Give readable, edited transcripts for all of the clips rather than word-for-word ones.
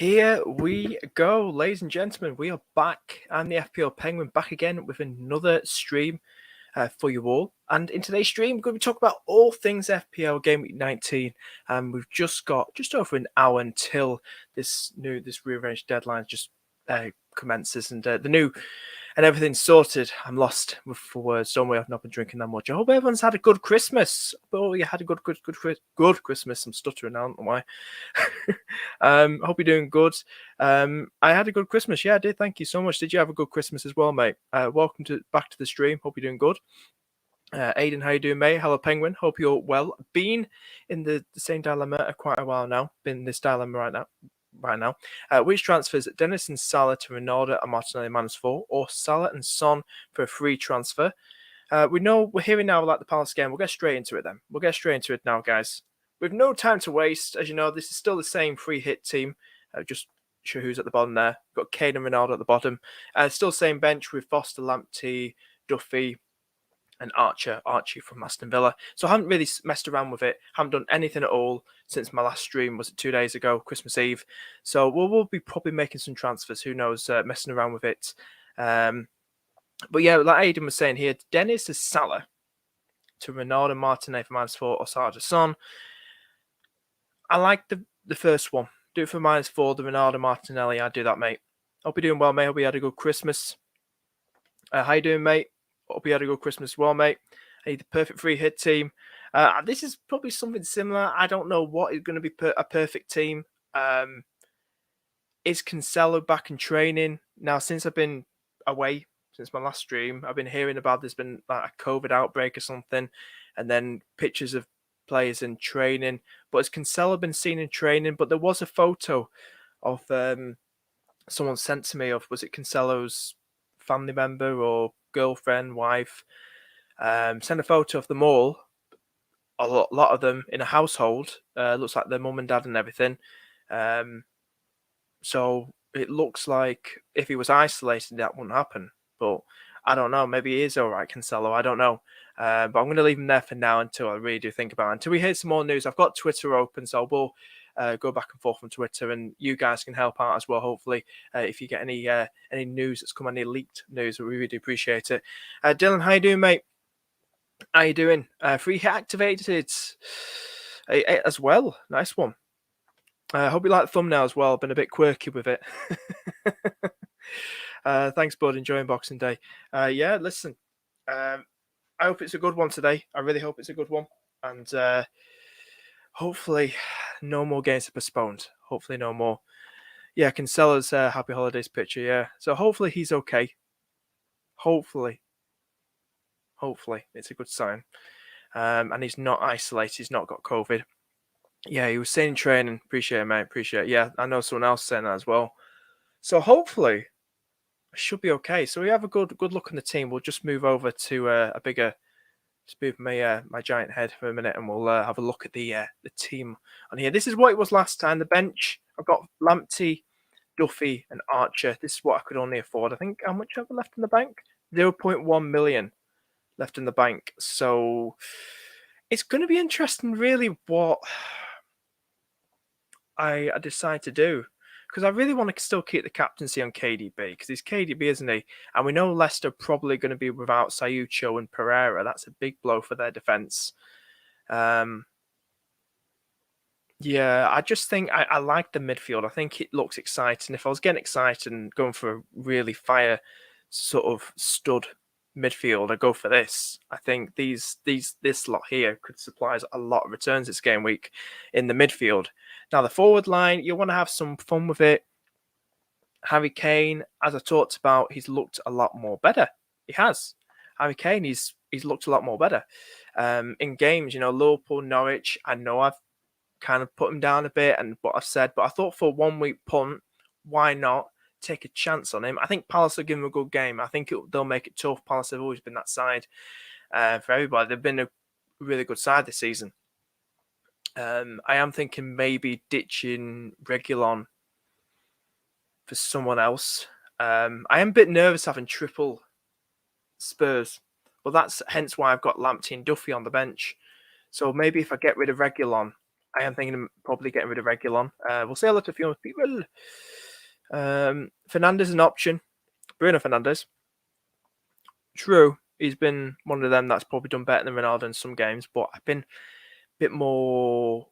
Here we go, ladies and gentlemen. We are back. I'm the FPL Penguin, back again with another stream for you all. And in today's stream, we're going to be talking about all things FPL Game Week 19. And we've just got just over an hour until this rearranged deadline just commences, and the new and everything's sorted. I'm lost for words. Don't worry, I've not been drinking that much. I hope everyone's had a good Christmas. Oh, you had a good Christmas. I'm stuttering now, I don't know why. I hope you're doing good. I had a good Christmas. Yeah, I did. Thank you so much. Did you have a good Christmas as well, mate? Welcome back to the stream. Hope you're doing good. Aiden, how you doing, mate? Hello, Penguin. Hope you're well. Been in the same dilemma quite a while now. Been in this dilemma right now. Which transfers Dennis and Salah to Ronaldo and Martinelli -4, or Salah and Son for a free transfer? We're hearing now like the Palace game. We'll get straight into it then. We'll get straight into it now, guys. With no time to waste, as you know, this is still the same free hit team. Just show who's at the bottom there. Got Kane and Ronaldo at the bottom. Still same bench with Foster, Lamptey, Duffy, and Archie from Aston Villa. So I haven't really messed around with it. Haven't done anything at all since my last stream. Was it 2 days ago, Christmas Eve? So we'll be probably making some transfers. Who knows? Messing around with it. But yeah, like Aiden was saying here, Dennis is Salah to Ronaldo, Martinelli for -4, or Salah to Son. I like the first one. Do it for -4, the Ronaldo, Martinelli. I'd do that, mate. Hope you're doing well, mate. Hope you had a good Christmas. How you doing, mate? Hope you had a good Christmas as well, mate. I need the perfect free hit team. This is probably something similar. I don't know what is going to be a perfect team. Is Cancelo back in training? Now, since I've been away, since my last stream, I've been hearing about there's been like a COVID outbreak or something, and then pictures of players in training. But has Cancelo been seen in training? But there was a photo of someone sent to me of, was it Cancelo's family member or girlfriend, wife, sent a photo of them all, a lot of them in a household. Looks like their mum and dad and everything. So it looks like if he was isolated, that wouldn't happen. But I don't know. Maybe he is all right, Cancelo. I don't know. But I'm going to leave him there for now until I really do think about it. Until we hear some more news. I've got Twitter open, so we'll go back and forth on Twitter, and you guys can help out as well, hopefully. If you get any news that's come, any leaked news, we really do appreciate it. Dylan, how you doing, mate? How you doing? Free hit activated as well. Nice one. I hope you like the thumbnail as well. Been a bit quirky with it. Thanks, bud. Enjoying Boxing Day. Yeah, listen. I hope it's a good one today. I really hope it's a good one. And hopefully no more games are postponed. Hopefully no more. Yeah, Cancelo's Happy Holidays picture, yeah. So hopefully he's okay. Hopefully. It's a good sign. And he's not isolated. He's not got COVID. Yeah, he was saying training. Appreciate it, mate. Appreciate it. Yeah, I know someone else saying that as well. So hopefully it should be okay. So we have a good look in the team. We'll just move over to a bigger... Just move my giant head for a minute, and we'll have a look at the team on here. This is what it was last time. The bench, I've got Lamptey, Duffy, and Archer. This is what I could only afford. I think, how much have I left in the bank? 0.1 million left in the bank. So it's going to be interesting, really, what I decide to do. Because I really want to still keep the captaincy on KDB, because he's KDB, isn't he? And we know Leicester probably going to be without Sayucho and Pereira. That's a big blow for their defence. Yeah, I just think I like the midfield. I think it looks exciting. If I was getting excited and going for a really fire sort of stud midfield, I'd go for this. I think this lot here could supply us a lot of returns this game week in the midfield. Now, the forward line, you want to have some fun with it. Harry Kane, as I talked about, he's looked a lot more better. He has. Harry Kane, he's looked a lot more better. In games, Liverpool, Norwich, I know I've kind of put him down a bit and what I've said, but I thought for a 1 week punt, why not take a chance on him? I think Palace will give him a good game. I think they'll make it tough. Palace have always been that side for everybody. They've been a really good side this season. I am thinking maybe ditching Reguilon for someone else. I am a bit nervous having triple Spurs. Well, that's hence why I've got Lamptey and Duffy on the bench. So maybe if I get rid of Reguilon I am thinking of probably getting rid of Reguilon. We'll say hello to a few people. Fernandez is an option. Bruno Fernandez. True, he's been one of them that's probably done better than Ronaldo in some games, but I've been a bit more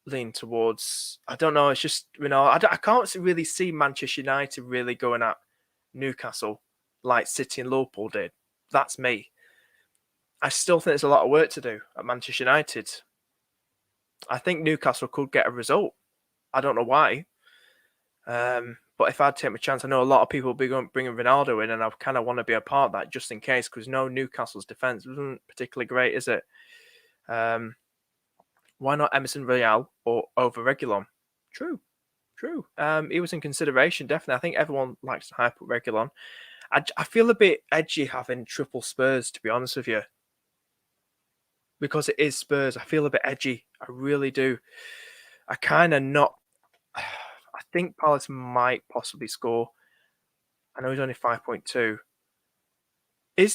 lean towards. I don't know. It's just I can't really see Manchester United really going at Newcastle like City and Liverpool did. That's me. I still think there's a lot of work to do at Manchester United. I think Newcastle could get a result. I don't know why. But if I'd take my chance, I know a lot of people will be bringing Ronaldo in, and I kind of want to be a part of that just in case, because Newcastle's defense isn't particularly great, is it? Why not Emerson Royale or over Reguilon? True. He was in consideration, definitely. I think everyone likes to hype up Reguilon. I feel a bit edgy having triple Spurs, to be honest with you. Because it is Spurs, I feel a bit edgy. I really do. I kind of not... I think Palace might possibly score. I know he's only 5.2.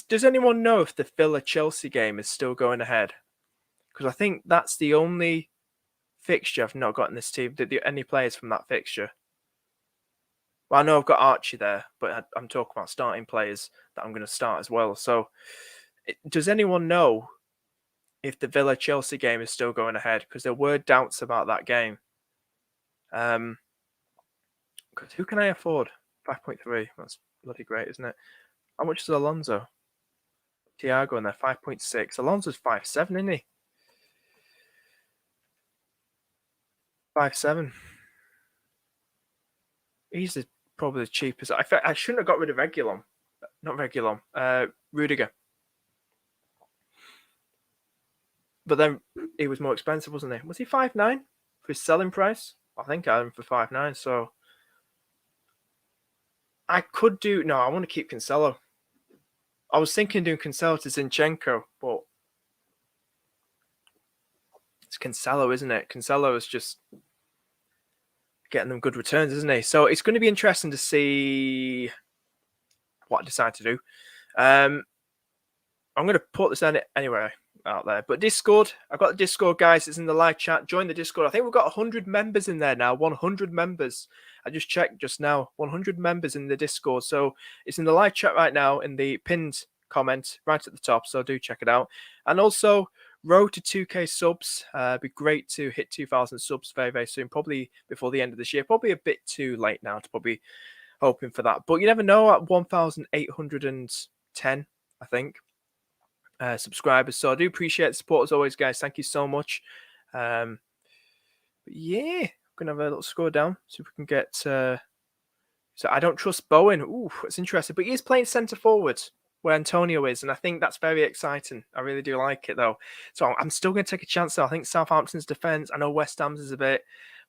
Does anyone know if the Villa-Chelsea game is still going ahead? Because I think that's the only fixture I've not got in this team. Any players from that fixture? Well, I know I've got Archie there, but I'm talking about starting players that I'm going to start as well. So, does anyone know if the Villa-Chelsea game is still going ahead? Because there were doubts about that game. Because who can I afford? 5.3. That's bloody great, isn't it? How much is Alonso? Thiago in there, 5.6. Alonso's 5.7, isn't he? 5.7. He's probably the cheapest. I shouldn't have got rid of Reguilon. Not Reguilon. Rudiger. But then he was more expensive, wasn't he? Was he 5.9 for his selling price? I think I had him for 5.9. So I could do. No, I want to keep Cancelo. I was thinking doing Cancelo to Zinchenko, but it's Cancelo, isn't it? Cancelo is just getting them good returns, isn't he? So it's going to be interesting to see what I decide to do. I'm going to put this on it anyway out there. But Discord, I've got the Discord, guys. It's in the live chat. Join the Discord. I think we've got 100 members in there now. 100 members. I just checked just now. 100 members in the Discord. So it's in the live chat right now in the pinned comment right at the top. So do check it out. And also, road to 2K subs. It'd be great to hit 2,000 subs very, very soon. Probably before the end of this year. Probably a bit too late now to probably hoping for that. But you never know, at 1,810, I think. Subscribers. So I do appreciate the support as always, guys. Thank you so much. But yeah, I'm gonna have a little scroll down, see if we can get. So I don't trust Bowen. Ooh, it's interesting, but he is playing centre forward where Antonio is, and I think that's very exciting. I really do like it though. So I'm still gonna take a chance. Though I think Southampton's defense. I know West Ham's is a bit,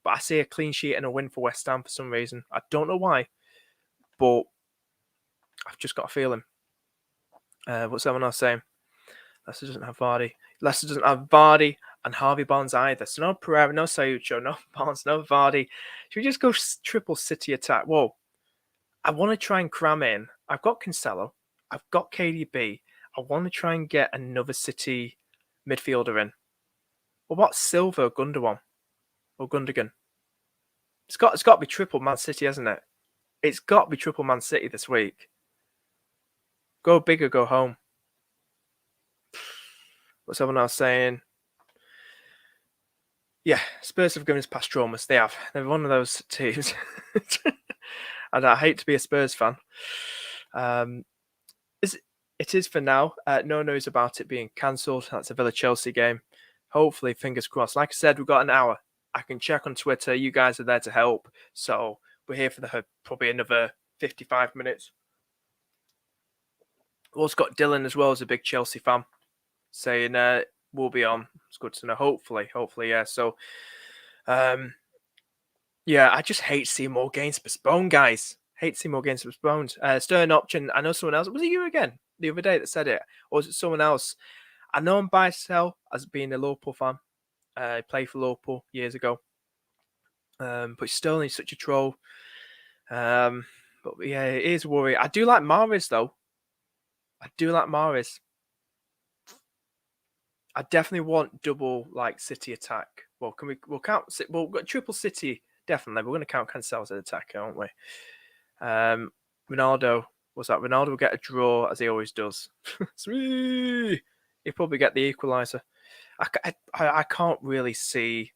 but I see a clean sheet and a win for West Ham for some reason. I don't know why, but I've just got a feeling. What's someone else saying? Leicester doesn't have Vardy. Leicester doesn't have Vardy and Harvey Barnes either. So no Pereira, no Sayucho, no Barnes, no Vardy. Should we just go triple City attack? Whoa. I want to try and cram in. I've got Cancelo. I've got KDB. I want to try and get another City midfielder in. Well, what Silva or Gundogan? Or Gundogan? It's got to be triple Man City, hasn't it? It's got to be triple Man City this week. Go big or go home. What's everyone else saying? Yeah, Spurs have given us past traumas. They have. They're one of those teams. And I hate to be a Spurs fan. It is for now. No news about it being cancelled. That's a Villa-Chelsea game. Hopefully, fingers crossed. Like I said, we've got an hour. I can check on Twitter. You guys are there to help. So we're here for probably another 55 minutes. We've also got Dylan as well as a big Chelsea fan saying we'll be on. It's good to know. Hopefully, yeah. So, yeah, I just hate seeing more games postponed, guys. Hate seeing more games postponed. Stern option. I know someone else. Was it you again the other day that said it, or was it someone else? I know I'm biased as being a Liverpool fan. I played for Liverpool years ago, but still, he's such a troll. But yeah, it is a worry. I do like Mahrez though. I do like Mahrez. I definitely want double like City attack Well, we'll count. We'll got triple City definitely. We're going to count Cancelo as an attacker, aren't we? Ronaldo. What's that? Ronaldo will get a draw as he always does. Sweet. He'll probably get the equaliser. I can't really see.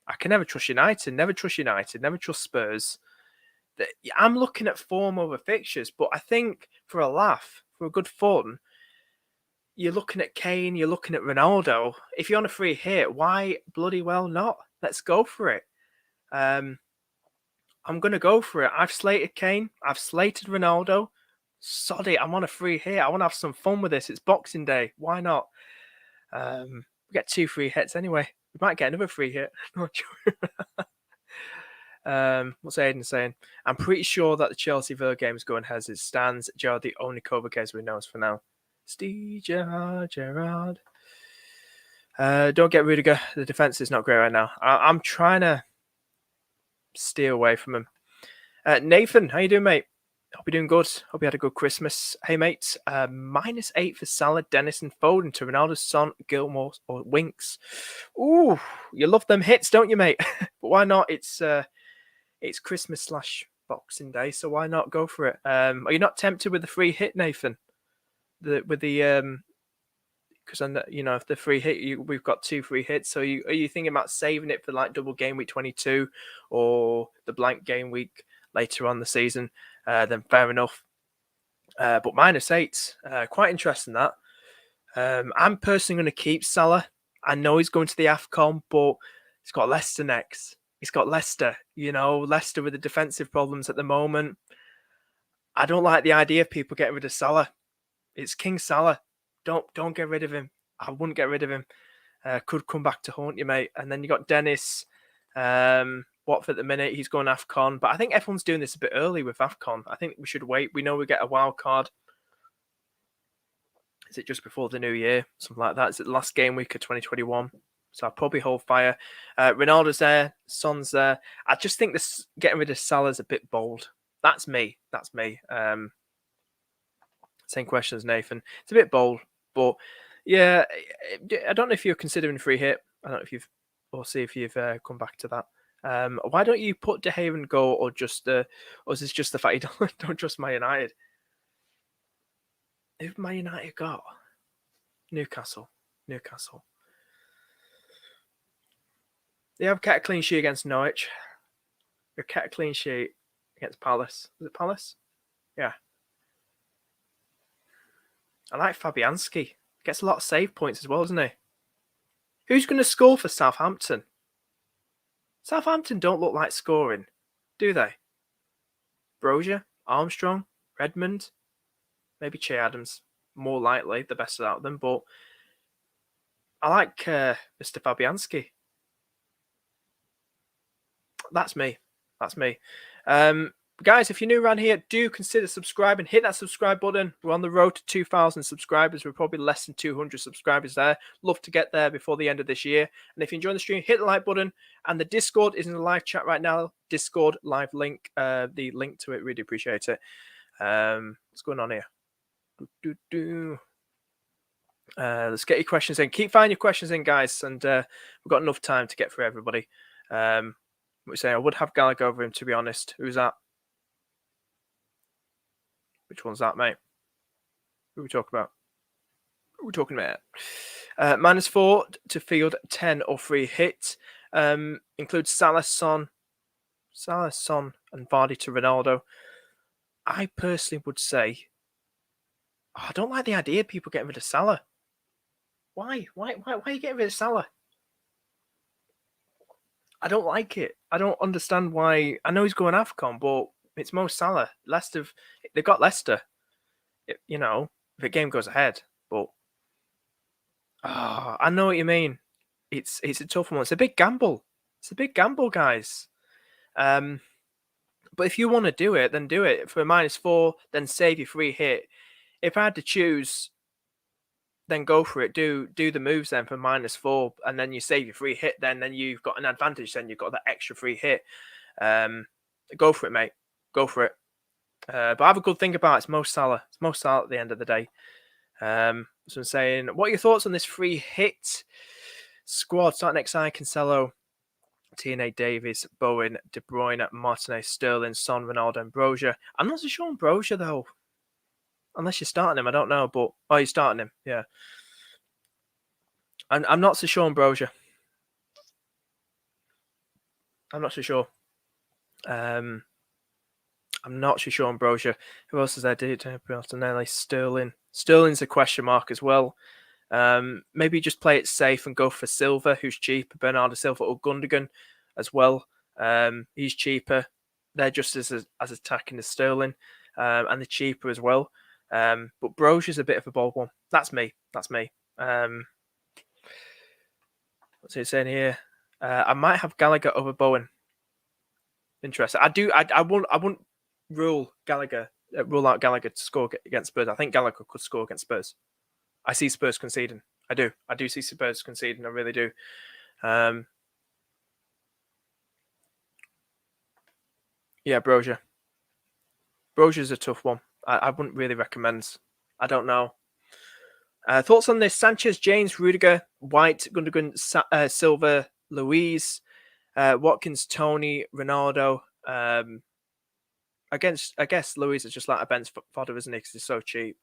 I can never trust United. Never trust United. Never trust Spurs. I'm looking at form over fixtures, but I think for a laugh, for a good fun, you're looking at Kane, you're looking at Ronaldo. If you're on a free hit, why bloody well not? Let's go for it. I'm going to go for it. I've slated Kane. I've slated Ronaldo. Sod it. I'm on a free hit. I want to have some fun with this. It's Boxing Day. Why not? We get 2 free hits anyway. We might get another free hit. Not sure. What's Aiden saying? I'm pretty sure that the Chelsea Villa game is going as it stands. Gerrard, the only cover case we know for now. Steve Gerrard. Don't get Rudiger. The defense is not great right now. I'm trying to steer away from him. Nathan, how you doing, mate? Hope you're doing good. Hope you had a good Christmas. Hey, mates. -8 for Salah, Dennis, and Foden to Ronaldo, Son, Gilmore, or Winks. Ooh, you love them hits, don't you, mate? But why not? It's Christmas / Boxing Day, so why not go for it? Are you not tempted with the free hit, Nathan? Because if the free hit, we've got 2 free hits. So are you thinking about saving it for like double game week 22 or the blank game week later on the season? Then fair enough. But -8, quite interesting that. I'm personally going to keep Salah. I know he's going to the AFCON, but he's got Leicester next. He's got Leicester, Leicester with the defensive problems at the moment. I don't like the idea of people getting rid of Salah. It's King Salah. Don't get rid of him. I wouldn't get rid of him. Could come back to haunt you, mate. And then you got Dennis. Watford at the minute. He's going AFCON. But I think everyone's doing this a bit early with AFCON. I think we should wait. We know we get a wild card. Is it just before the new year? Something like that. Is it the last game week of 2021? So I'll probably hold fire. Ronaldo's there. Son's there. I just think this getting rid of Salah's a bit bold. That's me. Same question as Nathan. It's a bit bold. But yeah, I don't know if you're considering free hit. I don't know if you've, or see if you've come back to that. Why don't you put De Gea in goal, or is this just the fact you don't trust Man United? Who've Man United got? Newcastle. They have kept a clean sheet against Norwich. They kept a clean sheet against Palace. Was it Palace? Yeah. I like Fabianski. Gets a lot of save points as well, doesn't he? Who's going to score for Southampton? Southampton don't look like scoring, do they? Brozier, Armstrong, Redmond, maybe Che Adams. More likely, the best out of them. But I like Mr. Fabianski. That's me. Guys, if you're new around here, do consider subscribing. Hit that subscribe button. We're on the road to 2,000 subscribers. We're probably less than 200 subscribers there. Love to get there before the end of this year. And if you enjoy the stream, hit the like button. And the Discord is in the live chat right now. Discord live link. The link to it. Really appreciate it. What's going on here? Let's get your questions in. Keep firing your questions in, guys. And we've got enough time to get through everybody. We're saying I would have Gallagher over him, to be honest. Who's that? Which one's that, mate? Who are we talking about? -4 to field 10 or free hit. Includes Salah, Son, and Vardy to Ronaldo. I personally would say, I don't like the idea of people getting rid of Salah. Why are you getting rid of Salah? I don't like it. I don't understand why. I know he's going AFCON, but it's Mo Salah. Leicester, they've got Leicester. If the game goes ahead, but I know what you mean. It's a tough one. It's a big gamble. Guys. But if you want to do it, then do it for -4. Then save your free hit. If I had to choose, then go for it. Do the moves then for -4, and then you save your free hit. Then you've got an advantage. Then you've got that extra free hit. Go for it, mate. Go for it. But have a good think about it. It's Mo Salah. It's Mo Salah at the end of the day. So I'm saying, what are your thoughts on this free hit? Squad starting XI, Cancelo, TNA Davies, Bowen, De Bruyne, Martinez, Sterling, Son, Ronaldo, and Brozier. I'm not so sure on Brozier though. Unless you're starting him, I don't know. But you're starting him, yeah. I'm not so sure on Brozier. I'm not so sure. I'm not so sure on Brozier. Who else is there? Sterling. Sterling's a question mark as well. Maybe just play it safe and go for Silva, who's cheaper. Bernardo Silva or Gundogan as well. He's cheaper. They're just as attacking as Sterling, and they're cheaper as well. But Brozier's a bit of a bold one. That's me. What's it saying here? I might have Gallagher over Bowen. Interesting. I wouldn't rule out Gallagher to score against Spurs. I think Gallagher could score against Spurs. I see Spurs conceding. I do see Spurs conceding. I really do. Yeah, Brozier. Brozier's a tough one. I wouldn't really recommend. I don't know. Thoughts on this? Sanchez, James, Rudiger, White, Gundogan, Silva, Luiz, Watkins, Tony, Ronaldo. I guess Luiz is just like a bench fodder, isn't he? Because he's so cheap.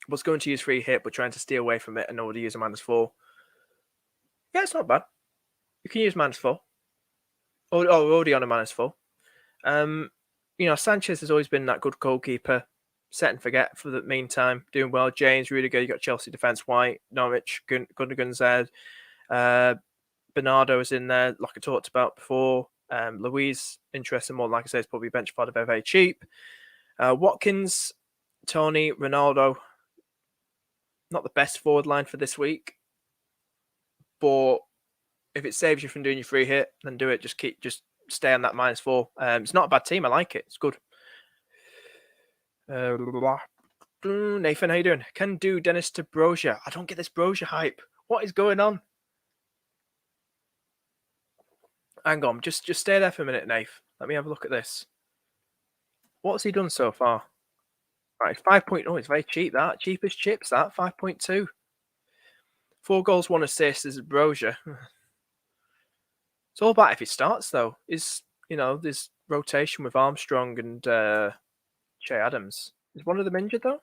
Was going to use free hit, but trying to steer away from it and already use a -4. Yeah, it's not bad. You can use -4. Already on a -4. Sanchez has always been that good goalkeeper. Set and forget for the meantime. Doing well. James, Rudiger, you got Chelsea defence, White, Norwich, Gundogan's there. Bernardo is in there, like I talked about before. Luiz, interesting more, like I say, is probably bench fodder, very, very cheap. Watkins, Tony, Ronaldo. Not the best forward line for this week. But if it saves you from doing your free hit, then do it. Just stay on that -4. It's not a bad team. I like it. It's good. Nathan, how you doing? Can do Dennis to Brozier. I don't get this Brozier hype. What is going on? Hang on. Just stay there for a minute, Nath. Let me have a look at this. What's he done so far? Right, 5.0. It's very cheap, that. Cheap as chips, that. 5.2. 4 goals, 1 assist is Brozier. It's all about if he starts, though. There's rotation with Armstrong and Che Adams. Is one of them injured, though?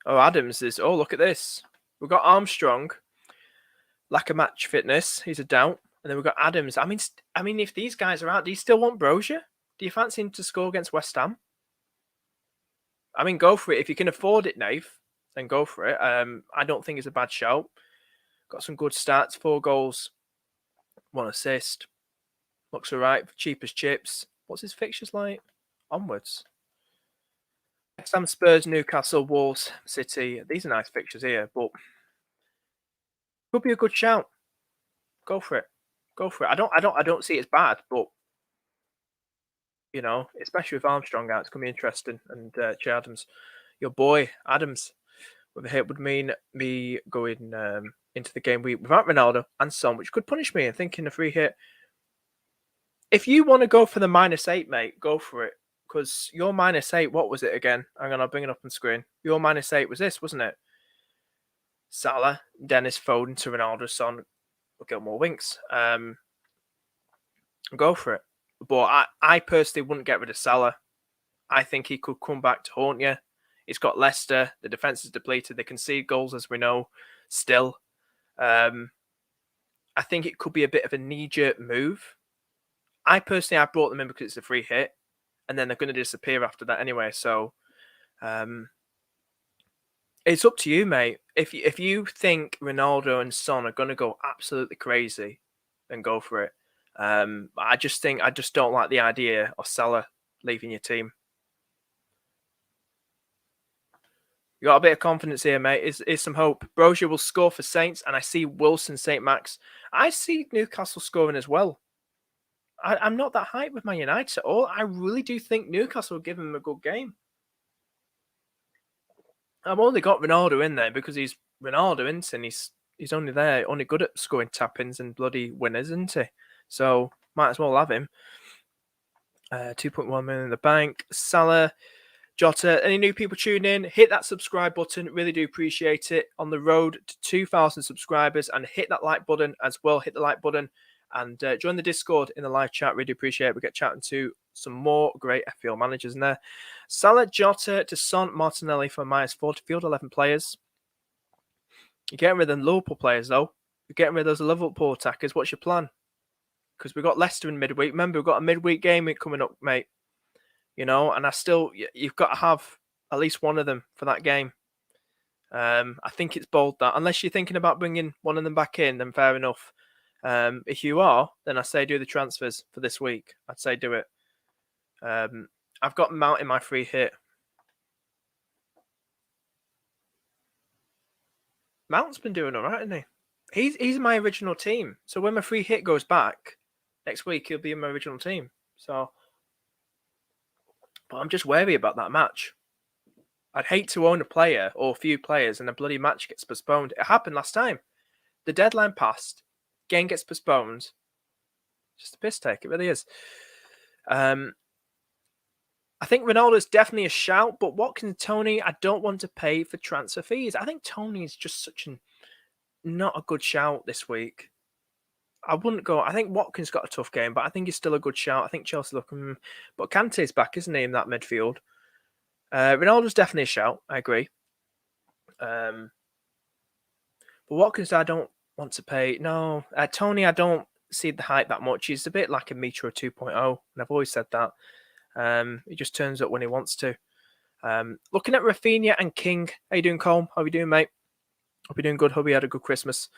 Oh, Adams is... Oh, look at this. We've got Armstrong. Lack of match fitness. He's a doubt. And then we've got Adams. I mean, if these guys are out, do you still want Brozier? Do you fancy him to score against West Ham? I mean, go for it. If you can afford it, Nave, then go for it. I don't think it's a bad shout. Got some good stats. 4 goals, 1 assist. Looks all right. Cheap as chips. What's his fixtures like? Onwards. West Ham, Spurs, Newcastle, Wolves, City. These are nice fixtures here, but could be a good shout. Go for it. I don't see it as bad, but especially with Armstrong out, it's gonna be interesting. And Che Adams, your boy Adams, with a hit would mean me going into the game week without Ronaldo and Son, which could punish me. And thinking a free hit. If you want to go for the -8, mate, go for it. Because your -8, what was it again? Hang on, I'll bring it up on screen. Your -8 was this, wasn't it? Salah, Dennis, Foden to Ronaldo, Son, Gilmore Winks. Go for it. But I personally wouldn't get rid of Salah. I think he could come back to haunt you. He's got Leicester. The defence is depleted. They concede goals, as we know, still. I think it could be a bit of a knee-jerk move. I brought them in because it's a free hit. And then they're going to disappear after that anyway. So it's up to you, mate. If you think Ronaldo and Son are going to go absolutely crazy, then go for it. I just don't like the idea of Salah leaving your team. You got a bit of confidence here, mate. Is some hope. Brozier will score for Saints, and I see Wilson, St. Max. I see Newcastle scoring as well. I'm not that hyped with Man United at all. I really do think Newcastle will give him a good game. I've only got Ronaldo in there because he's Ronaldo, isn't he? He's only good at scoring tap-ins and bloody winners, isn't he? So might as well have him. 2.1 million in the bank. Salah, Jota, any new people tuning in, hit that subscribe button. Really do appreciate it. On the road to 2,000 subscribers, and hit that like button as well. Hit the like button and join the Discord in the live chat. Really appreciate it. We get chatting to some more great FPL managers in there. Salah, Jota to Son, Martinelli for -4 to field 11 players. You're getting rid of the Liverpool players, though. You're getting rid of those Liverpool attackers. What's your plan? Because we've got Leicester in midweek. Remember, we've got a midweek game coming up, mate. And you've got to have at least one of them for that game. I think it's bold that. Unless you're thinking about bringing one of them back in, then fair enough. If you are, then I say do the transfers for this week. I'd say do it. I've got Mount in my free hit. Mount's been doing all right, hasn't he? He's my original team. So when my free hit goes back next week, he'll be in my original team. But I'm just wary about that match. I'd hate to own a player or a few players and a bloody match gets postponed. It happened last time. The deadline passed. Game gets postponed. Just a piss take. It really is. I think Ronaldo's definitely a shout, but Watkins and Tony, I don't want to pay for transfer fees. I think Tony is just not a good shout this week. I wouldn't go. I think Watkins got a tough game, but I think he's still a good shout. I think Chelsea looking, but Kante's back, isn't he, in that midfield? Ronaldo's definitely a shout. I agree. But Watkins, I don't want to pay. No, Tony, I don't see the hype that much. He's a bit like a Mitro 2.0, and I've always said that. He just turns up when he wants to. Looking at Rafinha and King. How you doing, Colm? How you doing, mate? Hope you're doing good. Hope you had a good Christmas.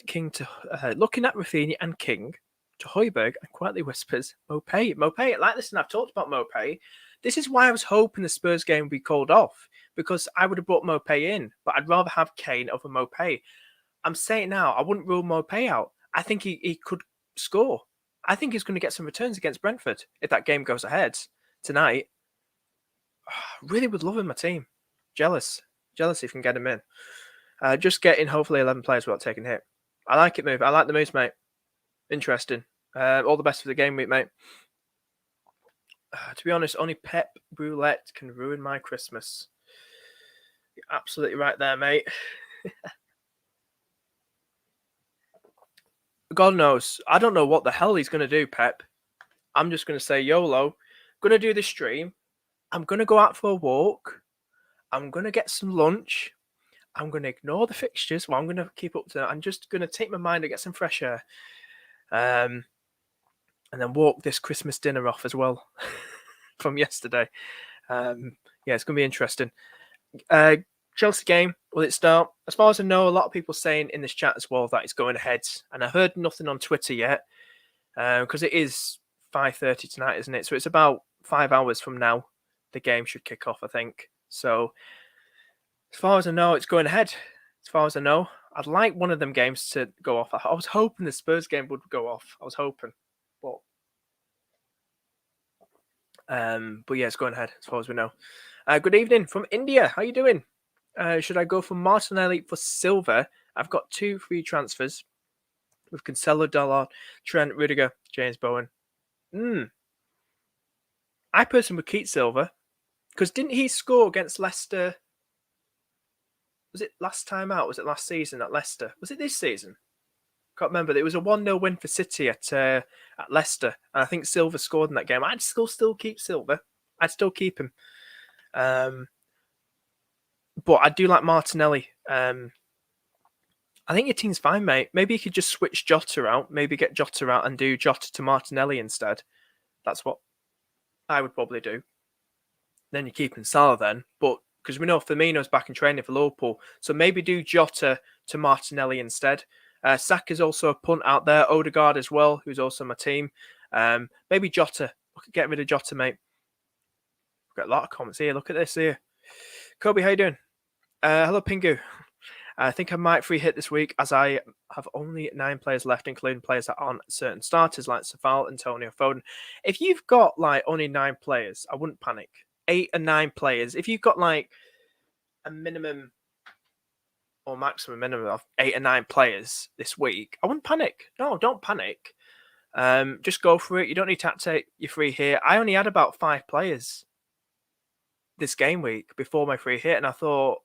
King to looking at Rafinha and King to Højbjerg and quietly whispers, Mopay. Like this, and I've talked about Mopay. This is why I was hoping the Spurs game would be called off, because I would have brought Mopay in, but I'd rather have Kane over Mopay. I'm saying now, I wouldn't rule Mopay out. I think he could score. I think he's going to get some returns against Brentford if that game goes ahead tonight. Really would love him, my team. Jealous if you can get him in. Just getting hopefully 11 players without taking a hit. I like it, move. I like the moves, mate. Interesting. All the best for the game week, mate. To be honest, only Pep Roulette can ruin my Christmas. You're absolutely right there, mate. God knows. I don't know what the hell he's going to do, Pep. I'm just going to say YOLO. Going to do the stream. I'm going to go out for a walk. I'm going to get some lunch. I'm going to ignore the fixtures. Well, I'm going to keep up to that. I'm just going to take my mind and get some fresh air. And then walk this Christmas dinner off as well from yesterday. Yeah, it's going to be interesting. Chelsea game, will it start? As far as I know, a lot of people saying in this chat as well that it's going ahead. And I heard nothing on Twitter yet because it is 5:30 tonight, isn't it? So it's about 5 hours from now. The game should kick off, I think. So as far as I know, it's going ahead. As far as I know, I'd like one of them games to go off. I was hoping the Spurs game would go off. I was hoping. But yeah, it's going ahead as far as we know. Good evening from India. How you doing? Should I go for Martinelli for Silva? I've got 2 free transfers with Cancelo, Dallard, Trent, Rudiger, James Bowen. I personally would keep Silva because didn't he score against Leicester? Was it last time out? Was it last season at Leicester? Was it this season? Can't remember. It was a 1-0 win for City at Leicester, and I think Silva scored in that game. I'd still keep Silva. I'd still keep him. But I do like Martinelli. I think your team's fine, mate. Maybe you could just switch Jota out. Maybe get Jota out and do Jota to Martinelli instead. That's what I would probably do. Then you're keeping Salah then. But because we know Firmino's back in training for Liverpool. So maybe do Jota to Martinelli instead. Saka's also a punt out there. Odegaard as well, who's also my team. Maybe Jota. Get rid of Jota, mate. We've got a lot of comments here. Look at this here. Kobe, how you doing? Hello, Pingu. I think I might free hit this week as I have only 9 players left, including players that aren't certain starters like Safal, Antonio, Foden. If you've got like only 9 players, I wouldn't panic. 8 and 9 players. If you've got like a minimum or maximum minimum of 8 or 9 players this week, I wouldn't panic. No, don't panic. Just go for it. You don't need to take your free here. I only had about 5 players. this game week before my free hit, and I thought,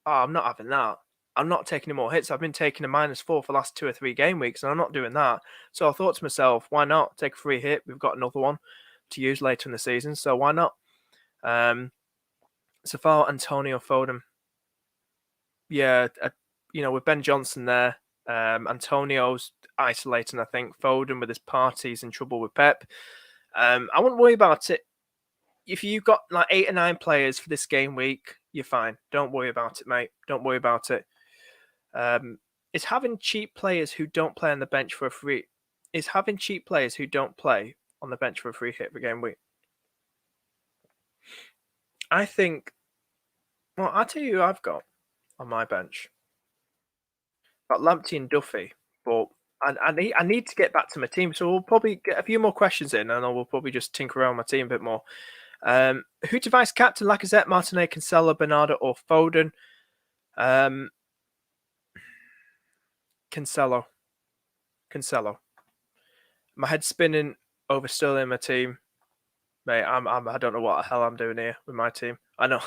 oh, I'm not having that. I'm not taking any more hits. I've been taking a -4 for the last 2 or 3 game weeks, and I'm not doing that. So I thought to myself, why not take a free hit? We've got another one to use later in the season, so why not? So far, Antonio Foden. Yeah, with Ben Johnson there, Antonio's isolating, I think. Foden with his parties in trouble with Pep. I wouldn't worry about it. If you've got like 8 or 9 players for this game week, you're fine. Don't worry about it, mate. Don't worry about it. Is having cheap players who don't play on the bench for a free hit for game week? I think. Well, I'll tell you who I've got on my bench. Got Lamptey and Duffy, but I need to get back to my team, so we'll probably get a few more questions in, and we'll probably just tinker around my team a bit more. Who to vice captain? Lacazette, Martinez, Cancelo, Bernardo, or Foden? Cancelo. My head's spinning over Sterling in my team, mate. I don't know what the hell I'm doing here with my team. I know.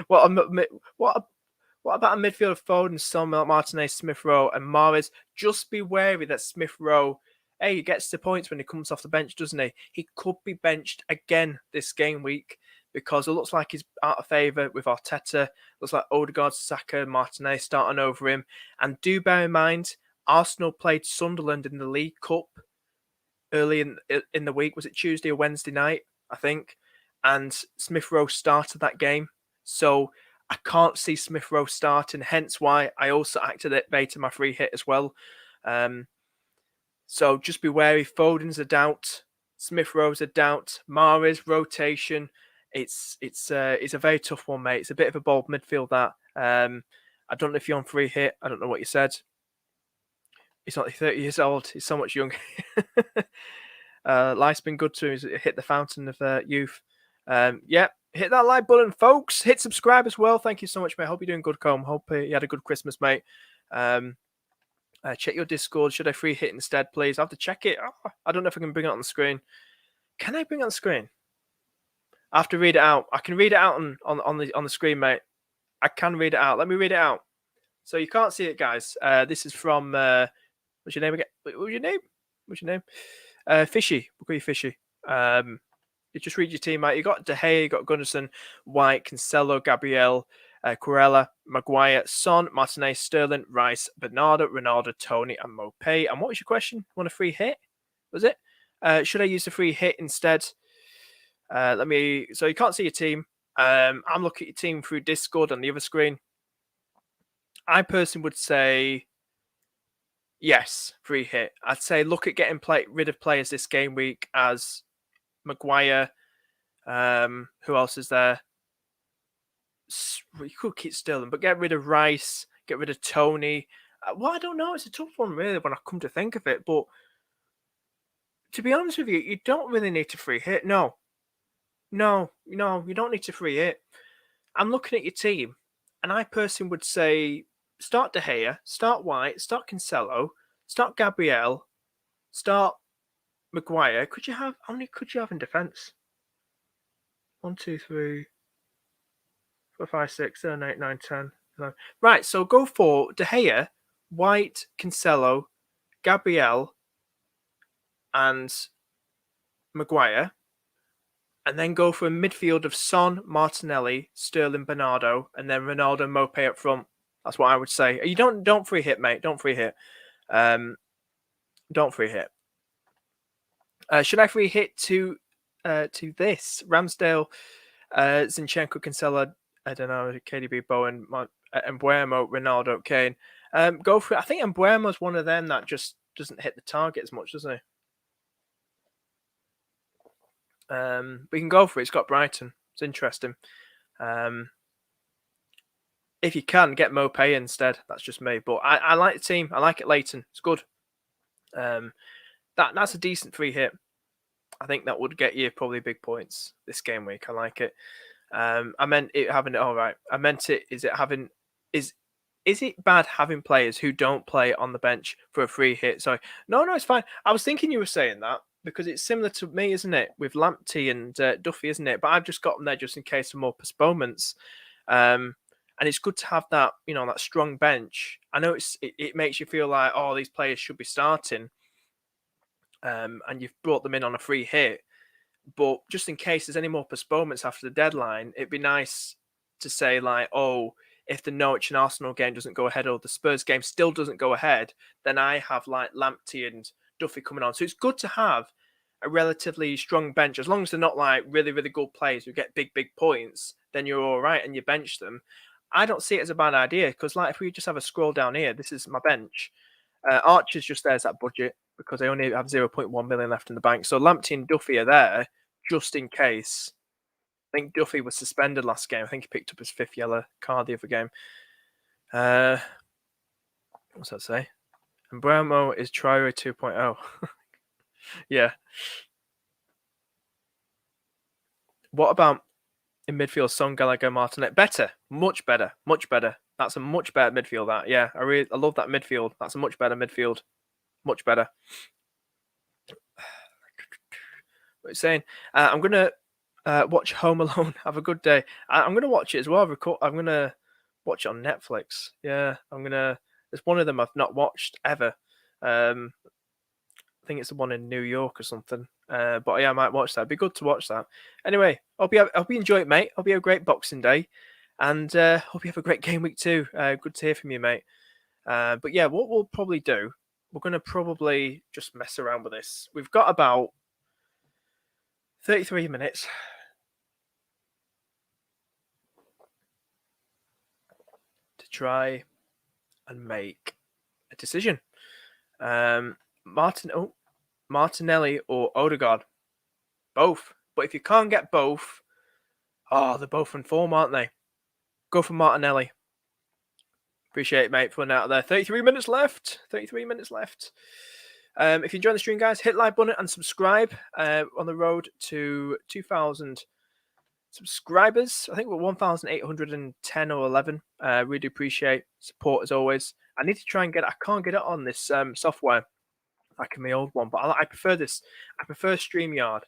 What about a midfield of Foden, Son, Martinez, Smith Rowe, and Mahrez? Just be wary that Smith Rowe, he gets the points when he comes off the bench, doesn't he? He could be benched again this game week because it looks like he's out of favour with Arteta. Looks like Odegaard, Saka, Martinez starting over him. And do bear in mind, Arsenal played Sunderland in the League Cup early in the week. Was it Tuesday or Wednesday night, I think? And Smith Rowe started that game. So I can't see Smith Rowe starting, hence why I also activated my free hit as well. So just be wary. Foden's a doubt. Smith Rowe's a doubt. Mahrez rotation. It's a very tough one, mate. It's a bit of a bold midfield that. I don't know if you're on free hit. I don't know what you said. He's not 30 years old. He's so much younger. Life's been good to him. He's hit the fountain of youth. Hit that like button, folks. Hit subscribe as well. Thank you so much, mate. Hope you're doing good, Combe. Hope you had a good Christmas, mate. Check your Discord. Should I free hit instead, please? I have to check it. Oh, I don't know if I can bring it on the screen. Can I bring it on the screen? I have to read it out. I can read it out on the screen, mate. I can read it out. Let me read it out. So you can't see it, guys. This is from what's your name again? What's your name? Fishy. We'll call you Fishy. You just read your team out. You got De Gea, you got Gunnarsson, White, Cancelo, Gabriel, Corella, Maguire, Son, Martinez, Sterling, Rice, Bernardo, Ronaldo, Tony, and Mopay. And what was your question? Want a free hit? Was it? Should I use the free hit instead? So you can't see your team. I'm looking at your team through Discord on the other screen. I personally would say yes, free hit. I'd say look at getting rid of players this game week as Maguire. Who else is there? You could keep Sterling, but get rid of Rice, get rid of Tony. Well, I don't know. It's a tough one, really, when I come to think of it. But to be honest with you, you don't really need to free hit. No, you don't need to free hit. I'm looking at your team, and I personally would say start De Gea, start White, start Cancelo, start Gabriel, start Maguire. How many could you have in defence? 1, 2, 3, 4, 5, 6, 7, 8, 9, 10, 11. Right, so go for De Gea, White, Cancelo, Gabriel, and Maguire. And then go for a midfield of Son, Martinelli, Sterling, Bernardo, and then Ronaldo, Mopay up front. That's what I would say. You don't free hit, mate. Don't free hit. Don't free hit. Should I free hit to this? Ramsdale, Zinchenko, Cancelo, I don't know, KDB, Bowen, Embuemo, Ronaldo, Kane. Go for it. I think Embuemo's one of them that just doesn't hit the target as much, doesn't he? We can go for it. It's got Brighton. It's interesting. If you can, get Mopay instead. That's just me. But I like the team. I like it, Leighton. It's good. That's a decent free hit. I think that would get you probably big points this game week. I like it. I meant it having it all right. I meant it. Is it bad having players who don't play on the bench for a free hit? Sorry. No, it's fine. I was thinking you were saying that. because it's similar to me, isn't it, with Lamptey and Duffy, isn't it? But I've just got them there just in case of more postponements. And it's good to have that, that strong bench. I know it makes you feel like, oh, these players should be starting, and you've brought them in on a free hit. But just in case there's any more postponements after the deadline, it'd be nice to say like, oh, if the Norwich and Arsenal game doesn't go ahead or the Spurs game still doesn't go ahead, then I have like Lamptey and Duffy coming on. So it's good to have a relatively strong bench. As long as they're not like really, really good players who get big, big points, then you're all right and you bench them. I don't see it as a bad idea because like if we just have a scroll down here, this is my bench. Archer's just there's that budget because I only have 0.1 million left in the bank. So Lamptey and Duffy are there just in case. I think Duffy was suspended last game. I think he picked up his 5th yellow card the other game. What's that say? And Bramo is Traore 2.0. Yeah. What about in midfield, Son, Gallagher, Martinet? Better. Much better. Much better. That's a much better midfield, that. Yeah, I love that midfield. That's a much better midfield. Much better. What are you saying? I'm going to watch Home Alone. Have a good day. I'm going to watch it as well. I'm going to watch it on Netflix. Yeah, there's one of them I've not watched ever. I think it's the one in New York or something. But yeah, I might watch that. It'd be good to watch that. Anyway, hope you enjoy it, mate. Hope you have a great Boxing Day. And hope you have a great game week too. Good to hear from you, mate. But yeah, what we'll probably do, we're going to probably just mess around with this. We've got about 33 minutes to try and make a decision. Martinelli or Odegaard? Both. But if you can't get both, they're both in form, aren't they? Go for Martinelli. Appreciate it, mate, for putting out there. 33 minutes left. 33 minutes left. If you enjoy the stream, guys, hit like button and subscribe. On the road to 2,000 subscribers. I think we're 1,810 or 11. Really appreciate support as always. I need to try and I can't get it on this software like in my old one, but I prefer this. I prefer StreamYard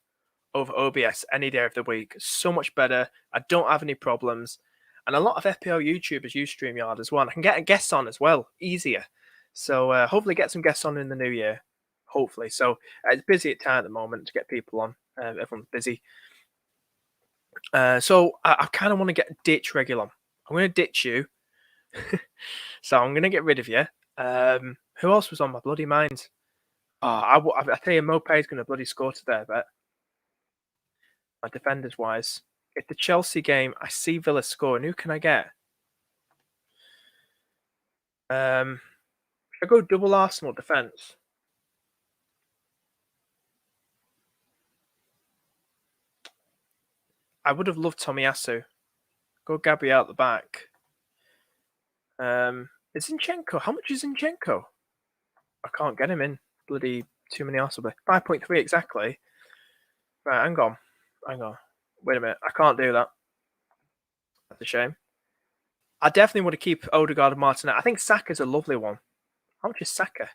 over OBS any day of the week. So much better. I don't have any problems. And a lot of FPL YouTubers use StreamYard as well. And I can get a guest on as well, easier. So hopefully get some guests on in the new year. Hopefully. So it's busy at time at the moment to get people on. Everyone's busy. So I kind of want to ditch Regulon. I'm going to ditch you. So I'm going to get rid of you. Who else was on my bloody mind? I tell you, Mopé's going to bloody score today, I bet. My defenders wise. If the Chelsea game, I see Villa scoring. Who can I get? Should I go double Arsenal defence? I would have loved Tomiyasu. Go Gabriel at the back. Is Zinchenko? How much is Zinchenko? I can't get him in. Bloody too many Arsenal. 5.3 exactly. Right, hang on. Wait a minute. I can't do that. That's a shame. I definitely want to keep Odegaard and Martinelli. I think Saka's a lovely one. How much is Saka?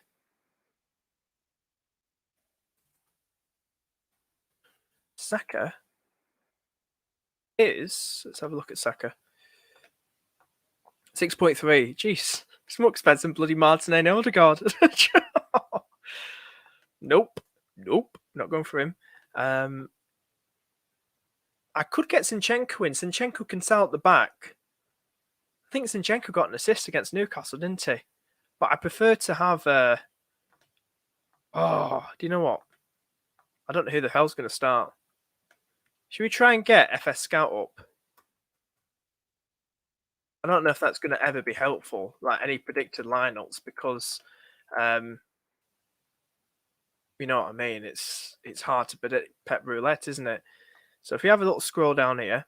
Saka is... Let's have a look at Saka. 6.3. Jeez. It's more expensive than bloody Martinelli and Odegaard. Nope. Not going for him. I could get Zinchenko in. Zinchenko can sell at the back. I think Zinchenko got an assist against Newcastle, didn't he? But I prefer to have... do you know what? I don't know who the hell's going to start. Should we try and get FS Scout up? I don't know if that's going to ever be helpful, like any predicted lineups, because... you know what I mean? It's hard to predict Pep Roulette, isn't it? So if you have a little scroll down here,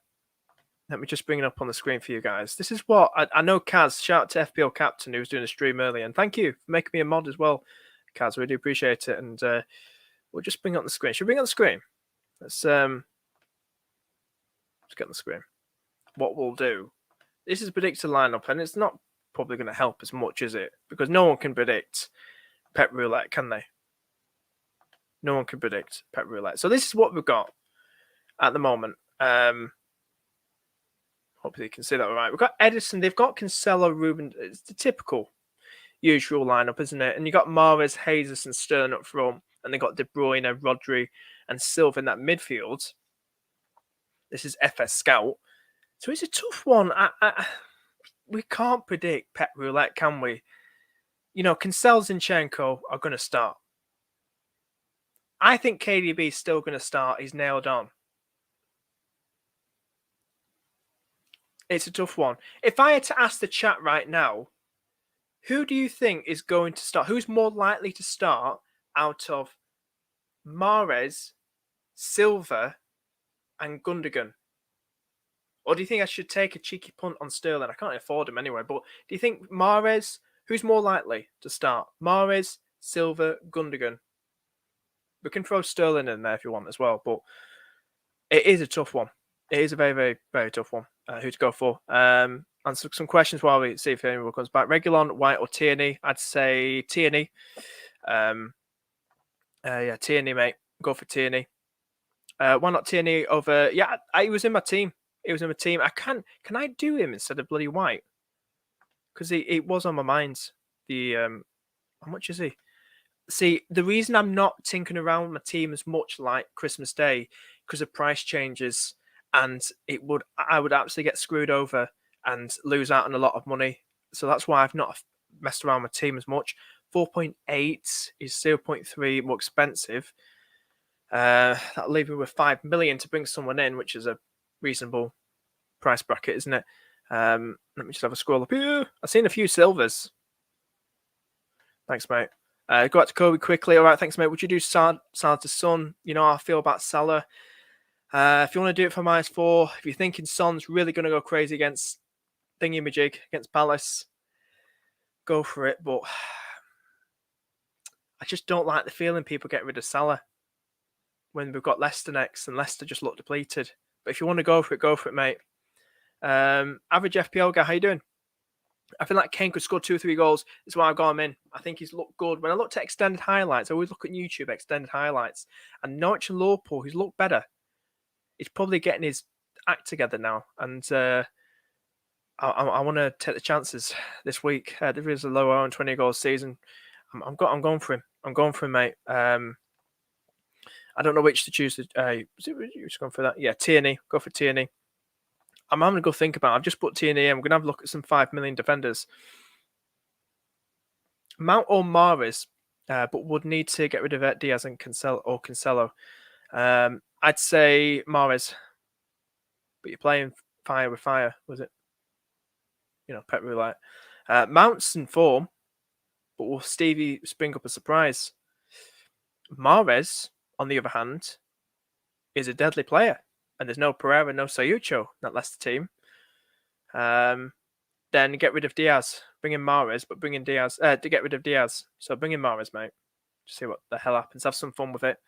let me just bring it up on the screen for you guys. This is what I know. Kaz, shout out to FPL Captain who was doing a stream earlier, and thank you for making me a mod as well, Kaz. Really appreciate it. And we'll just bring it on the screen. Should we bring it on the screen? Let's get on the screen. What we'll do. This is a predicted lineup, and it's not probably going to help as much, is it? Because no one can predict Pep Roulette, can they? No one can predict Pep Roulette. So this is what we've got at the moment. Hopefully you can see that all right. We've got Edison. They've got Cancelo, Ruben. It's the typical usual lineup, isn't it? And you got Mahrez, Jesus, and Sterling up front. And they got De Bruyne, Rodri, and Silva in that midfield. This is FS Scout. So it's a tough one. We can't predict Pep Roulette, can we? You know, Cancelo, Zinchenko are going to start. I think KDB is still going to start. He's nailed on. It's a tough one. If I had to ask the chat right now, who do you think is going to start? Who's more likely to start out of Mahrez, Silva, and Gundogan? Or do you think I should take a cheeky punt on Sterling? I can't afford him anyway, but do you think Mahrez, who's more likely to start? Mahrez, Silva, Gundogan. We can throw Sterling in there if you want as well, but it is a tough one. It is a very, very, very tough one. Who to go for? Answer some questions while we see if anyone comes back. Regulon, White, or Tierney? I'd say Tierney. Yeah, Tierney, mate. Go for Tierney. Why not Tierney over? Yeah, he was in my team. He was in my team. Can I do him instead of bloody White? Because it was on my mind. How much is he? See, the reason I'm not tinkering around my team as much like Christmas Day because of price changes, and I would absolutely get screwed over and lose out on a lot of money. So that's why I've not messed around my team as much. 4.8 is 0.3 more expensive. That'll leave me with 5 million to bring someone in, which is a reasonable price bracket, isn't it? Let me just have a scroll up here. I've seen a few silvers. Thanks, mate. Go out to Kobe quickly. All right, thanks, mate. Would you do Salah to Son? You know how I feel about Salah. If you want to do it for -4, if you're thinking Son's really going to go crazy against Thingy-majig, against Palace, go for it. But I just don't like the feeling people get rid of Salah when we've got Leicester next, and Leicester just look depleted. But if you want to go for it, mate. Average FPL guy, how you doing? I feel like Kane could score 2 or 3 goals. That's why I've got him in. I think he's looked good. When I looked at extended highlights, I always look at YouTube extended highlights. And Norwich and Liverpool, he's looked better. He's probably getting his act together now. And I want to take the chances this week. There is a low on 20 goals season. I'm going for him. I'm going for him, mate. I don't know which to choose. Is it just going for that? Yeah, Tierney. Go for Tierney. I'm having to go think about it. I've just put Tierney in. I'm going to have a look at some 5 million defenders. Mount or Mahrez, but would need to get rid of Diaz and Cancelo. I'd say Mahrez. But you're playing fire with fire, was it? You know, Pep Roulette. Mount's in form, but will Stevie spring up a surprise? Mahrez, on the other hand, is a deadly player. And there's no Pereira, no Sayucho, that Leicester team. Then get rid of Diaz. Bring in Mahrez, but bring in Diaz. To get rid of Diaz. So bring in Mahrez, mate. Just see what the hell happens. Have some fun with it.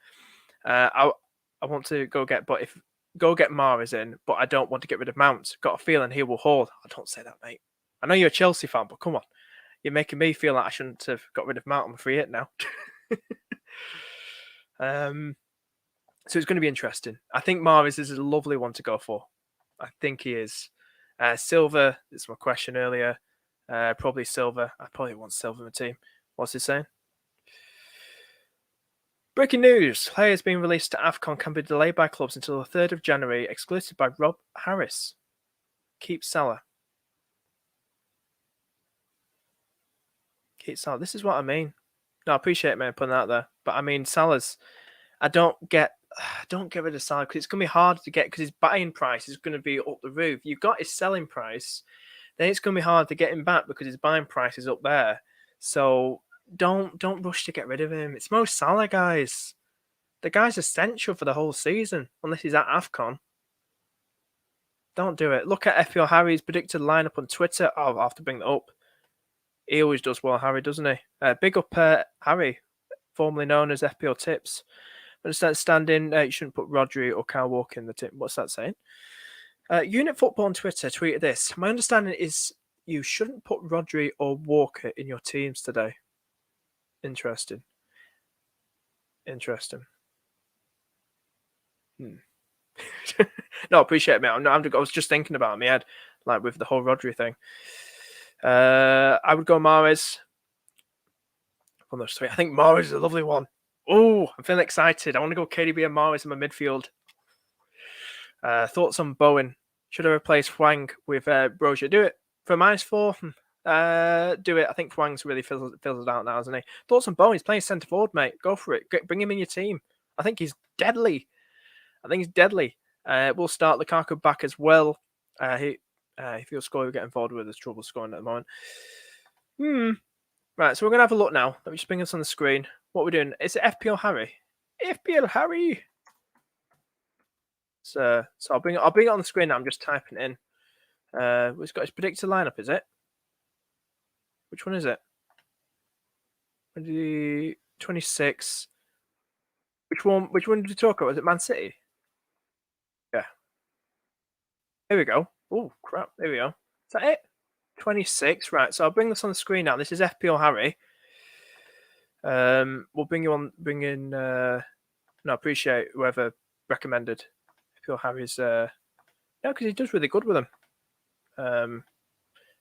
I want to go get Mahrez in, but I don't want to get rid of Mount. Got a feeling he will haul. I don't say that, mate. I know you're a Chelsea fan, but come on. You're making me feel like I shouldn't have got rid of Mount. I'm a free hit now. So it's going to be interesting. I think Mahrez is a lovely one to go for. I think he is. Silva, this is my question earlier. Probably Silva. I probably want Silva in the team. What's he saying? Breaking news. Players being released to AFCON can be delayed by clubs until the 3rd of January, exclusive by Rob Harris. Keep Salah. Keep Salah. This is what I mean. No, I appreciate it, man, putting that out there. But I mean, Salah's... I don't get rid of Salah because it's going to be hard to get because his buying price is going to be up the roof. You've got his selling price, then it's going to be hard to get him back because his buying price is up there. So don't rush to get rid of him. It's Mo Salah, guys. The guy's essential for the whole season unless he's at AFCON. Don't do it. Look at FPL Harry's predicted lineup on Twitter. Oh, I'll have to bring that up. He always does well, Harry, doesn't he? Big up Harry, formerly known as FPL Tips. Understanding you shouldn't put Rodri or Kyle Walker in the team. What's that saying? Unit Football on Twitter tweeted this. My understanding is you shouldn't put Rodri or Walker in your teams today. Interesting. Interesting. No, appreciate it, mate. I was just thinking about it in my head, like with the whole Rodri thing. I would go Mahrez on those three. I think Mahrez is a lovely one. Oh, I'm feeling excited. I want to go KDB and Mahrez in my midfield. Thoughts on Bowen? Should I replace Hwang with Brozier? Do it for -4. Do it. I think Hwang's really fizzled out now, hasn't he? Thoughts on Bowen? He's playing centre forward, mate. Go for it. Bring him in your team. I think he's deadly. We'll start Lukaku back as well. If he'll score, we're getting involved with. There's trouble scoring at the moment. Right, so we're gonna have a look now. Let me just bring this on the screen. What we're doing is it FPL Harry. FPL Harry. So I'll bring it on the screen now. I'm just typing it in. We've got his predicted lineup, is it? Which one is it? 26. Which one did you talk about? Was it Man City? Yeah. Here we go. Oh crap! There we go. Is that it? 26. Right. So I'll bring this on the screen now. This is FPL Harry. We'll bring in. No, appreciate whoever recommended FPL Harry's. Yeah, because he does really good with them.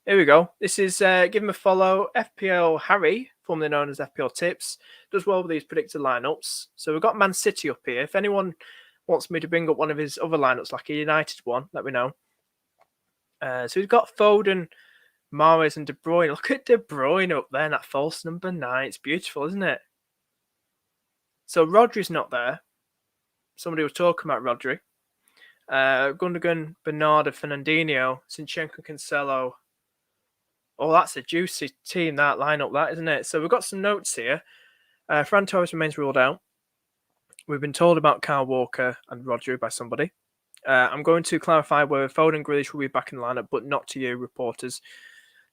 Here we go. This is give him a follow. FPL Harry, formerly known as FPL Tips, does well with these predicted lineups. So we've got Man City up here. If anyone wants me to bring up one of his other lineups, like a United one, let me know. So we've got Foden, Mahrez, and De Bruyne. Look at De Bruyne up there in that false number 9. It's beautiful, isn't it? So Rodri's not there. Somebody was talking about Rodri. Gundogan, Bernardo, Fernandinho, Zinchenko, Cancelo. Oh, that's a juicy team, that lineup, that, isn't it? So we've got some notes here. Fran Torres remains ruled out. We've been told about Kyle Walker and Rodri by somebody. I'm going to clarify whether Foden and Grealish will be back in the lineup, but not to you, reporters.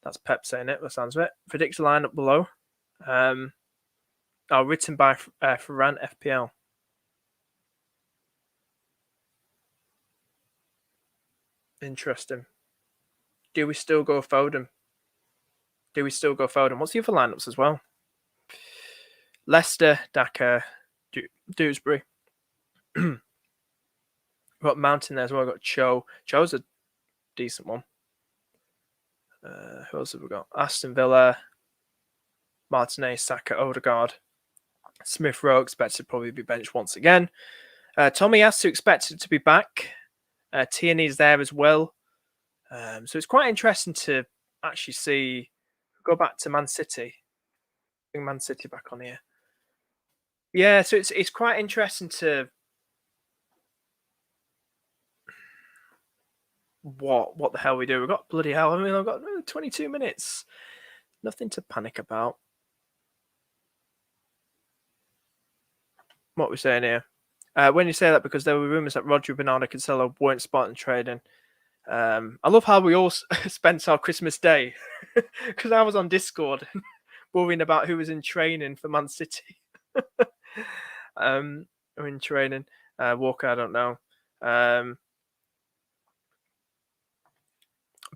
That's Pep saying it, the sounds of it. Predict the lineup below. Written by Ferran FPL. Interesting. Do we still go Foden? What's the other lineups as well? Leicester, Daka, Dewsbury. We've got Mountain there as well. We've got Cho. Cho's a decent one. Who else have we got? Aston Villa, Martinez, Saka, Odegaard, Smith Rowe expected to probably be benched once again. Tommy Asu expected to be back. Tierney's there as well. So it's quite interesting to actually see. Go back to Man City. Bring Man City back on here. Yeah, so it's quite interesting to what the hell we do. We've got bloody hell. I mean, I've got 22 minutes. Nothing to panic about. What we're saying here. When you say that, because there were rumours that Rodri, Bernardo, Cancelo weren't spotting trading. I love how we all spent our Christmas Day because I was on Discord worrying about who was in training for Man City. Or in training. Walker, I don't know.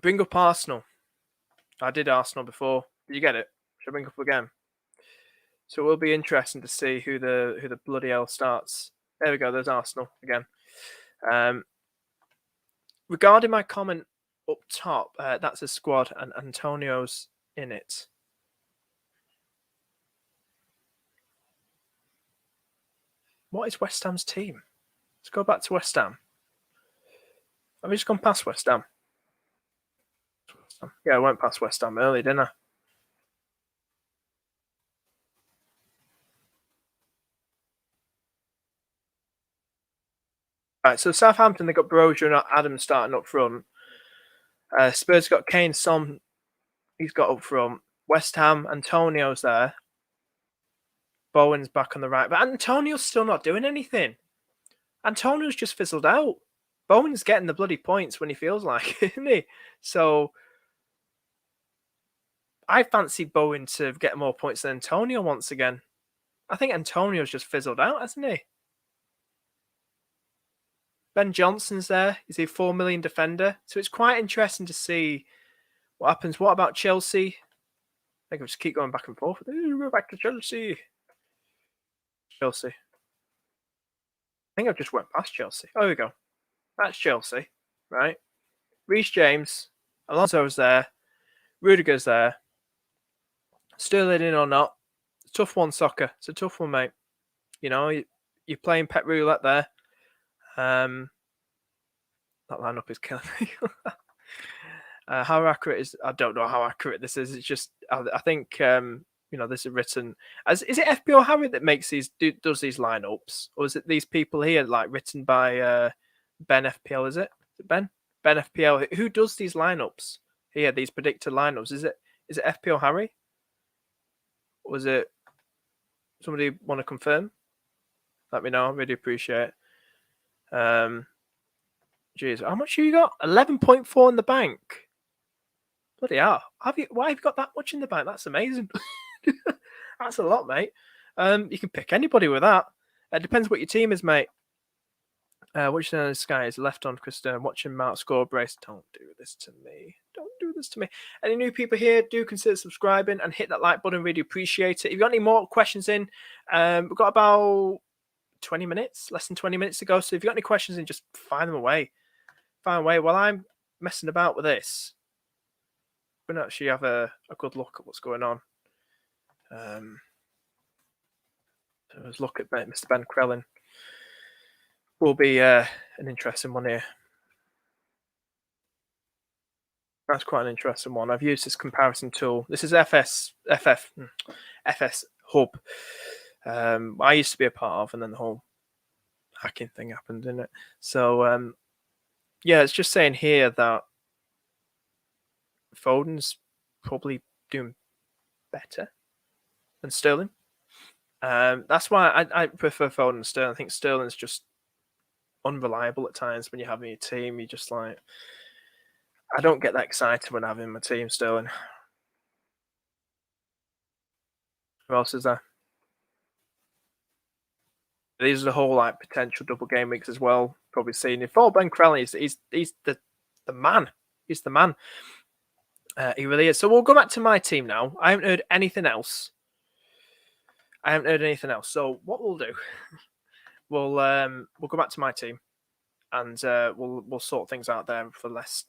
Bring up Arsenal. I did Arsenal before. Did you get it? Should I bring up again? So it will be interesting to see who the bloody hell starts. There we go. There's Arsenal again. Regarding my comment up top, that's a squad and Antonio's in it. What is West Ham's team? Let's go back to West Ham. Have we just gone past West Ham? Yeah, I went past West Ham early, didn't I? Right, so Southampton, they got Brozier and Adams starting up front. Spurs got Kane, Son, he's got up front. West Ham, Antonio's there. Bowen's back on the right. But Antonio's still not doing anything. Antonio's just fizzled out. Bowen's getting the bloody points when he feels like it, isn't he? So I fancy Bowen to get more points than Antonio once again. I think Antonio's just fizzled out, hasn't he? Ben Johnson's there. He's a 4 million defender. So it's quite interesting to see what happens. What about Chelsea? I think I'll just keep going back and forth. Ooh, we're back to Chelsea. Chelsea. think I've just went past Chelsea. Oh, here we go. That's Chelsea, right? Reece James, Alonso's there, Rudiger's there. Sterling in or not, tough one, soccer. It's a tough one, mate. You know, you're playing pet roulette there. That lineup is killing me. How accurate is? I don't know how accurate this is. It's just I think this is written as is it FPL Harry that makes does these lineups, or is it these people here like written by Ben FPL? Is it Ben FPL who does these lineups here? These predicted lineups. Is it FPL Harry? Or is it somebody want to confirm? Let me know. I really appreciate it. Jeez, how much have you got? 11.4 in the bank. Bloody hell. Why have you got that much in the bank? That's amazing. That's a lot, mate. You can pick anybody with that. It depends what your team is, mate. Which the Sky is left on Kristen. Watching Mount score brace. Don't do this to me. Don't do this to me. Any new people here, do consider subscribing and hit that like button. Really appreciate it. If you've got any more questions in, we've got about 20 minutes, less than 20 minutes to go. So if you've got any questions in, just find them away. Find a way. While I'm messing about with this, we're going to actually have a good look at what's going on. So let's look at Mr. Ben Krellin. Will be an interesting one here. That's quite an interesting one. I've used this comparison tool. This is FS Hub. I used to be a part of, and then the whole hacking thing happened, didn't it? So yeah, it's just saying here that Foden's probably doing better than Sterling. That's why I prefer Foden and Sterling. I think Sterling's just unreliable at times when you're having your team. You just like, I don't get that excited when having my team, Sterling. Who else is there? These are the whole like potential double game weeks as well. Probably seen if Ben Crowley, he's the man. He's the man. He really is. So we'll go back to my team now. I haven't heard anything else. So what we'll do, we'll go back to my team, and we'll sort things out there for last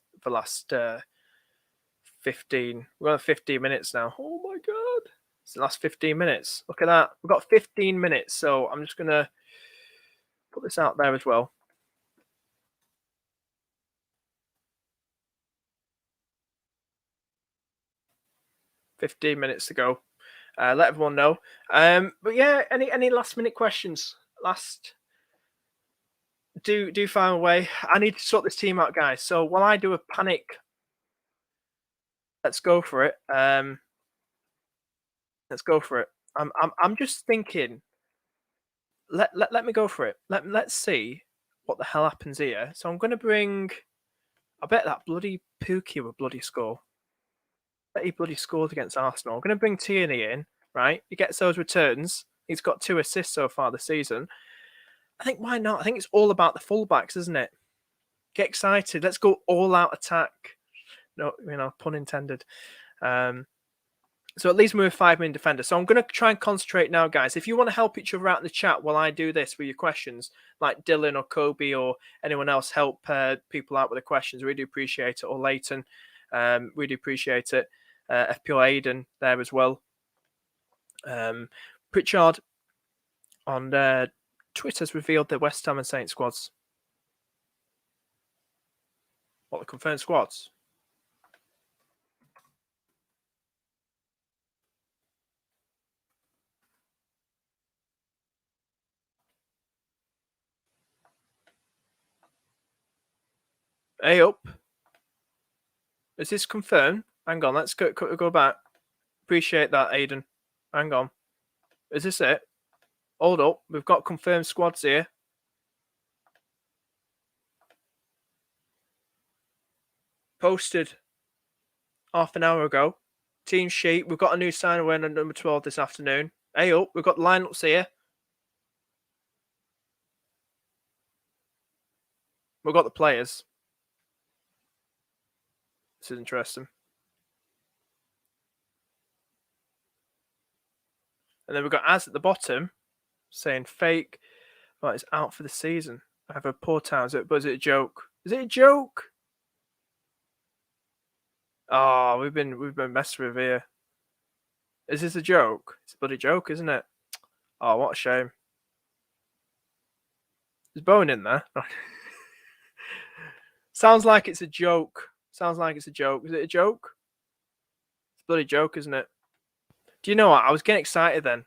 15. We're on 15 minutes now. Oh my god! It's the last 15 minutes. Look at that. We've got 15 minutes. So I'm just gonna put this out there as well. $15 minutes to go. Let everyone know. But yeah, any last minute questions? Do find a way. I need to sort this team out, guys. So while I do a panic, let's go for it. Let's go for it. I'm just thinking. Let me go for it. Let's see what the hell happens here. So I'm gonna bring. I bet that bloody Pookie will bloody score. I bet he bloody scored against Arsenal. I'm gonna bring Tierney in. Right, he gets those returns. He's got 2 assists so far this season. I think why not? I think it's all about the fullbacks, isn't it? Get excited. Let's go all out attack. No, pun intended. So at least we're a 5-man defender. So I'm going to try and concentrate now, guys. If you want to help each other out in the chat while I do this with your questions, like Dylan or Kobe or anyone else, help people out with the questions. Really do appreciate it. Or Leighton, really appreciate it. FPL Aiden there as well. Pritchard on Twitter has revealed the West Ham and Saints squads. What, the confirmed squads? Hey up. Is this confirmed? Hang on, let's go back. Appreciate that, Aiden. Hang on. Is this it? Hold up. We've got confirmed squads here. Posted half an hour ago. Team sheet. We've got a new sign win at number 12 this afternoon. Hey up. We've got lineups here. We've got the players. This is interesting. And then we've got Az at the bottom saying fake. Well, it's out for the season. I have a poor time. But is it a joke? Is it a joke? Oh, we've been messed with here. Is this a joke? It's a bloody joke, isn't it? Oh, what a shame. Is Bowen in there? Sounds like it's a joke. Sounds like it's a joke. Is it a joke? It's a bloody joke, isn't it? Do you know what? I was getting excited then.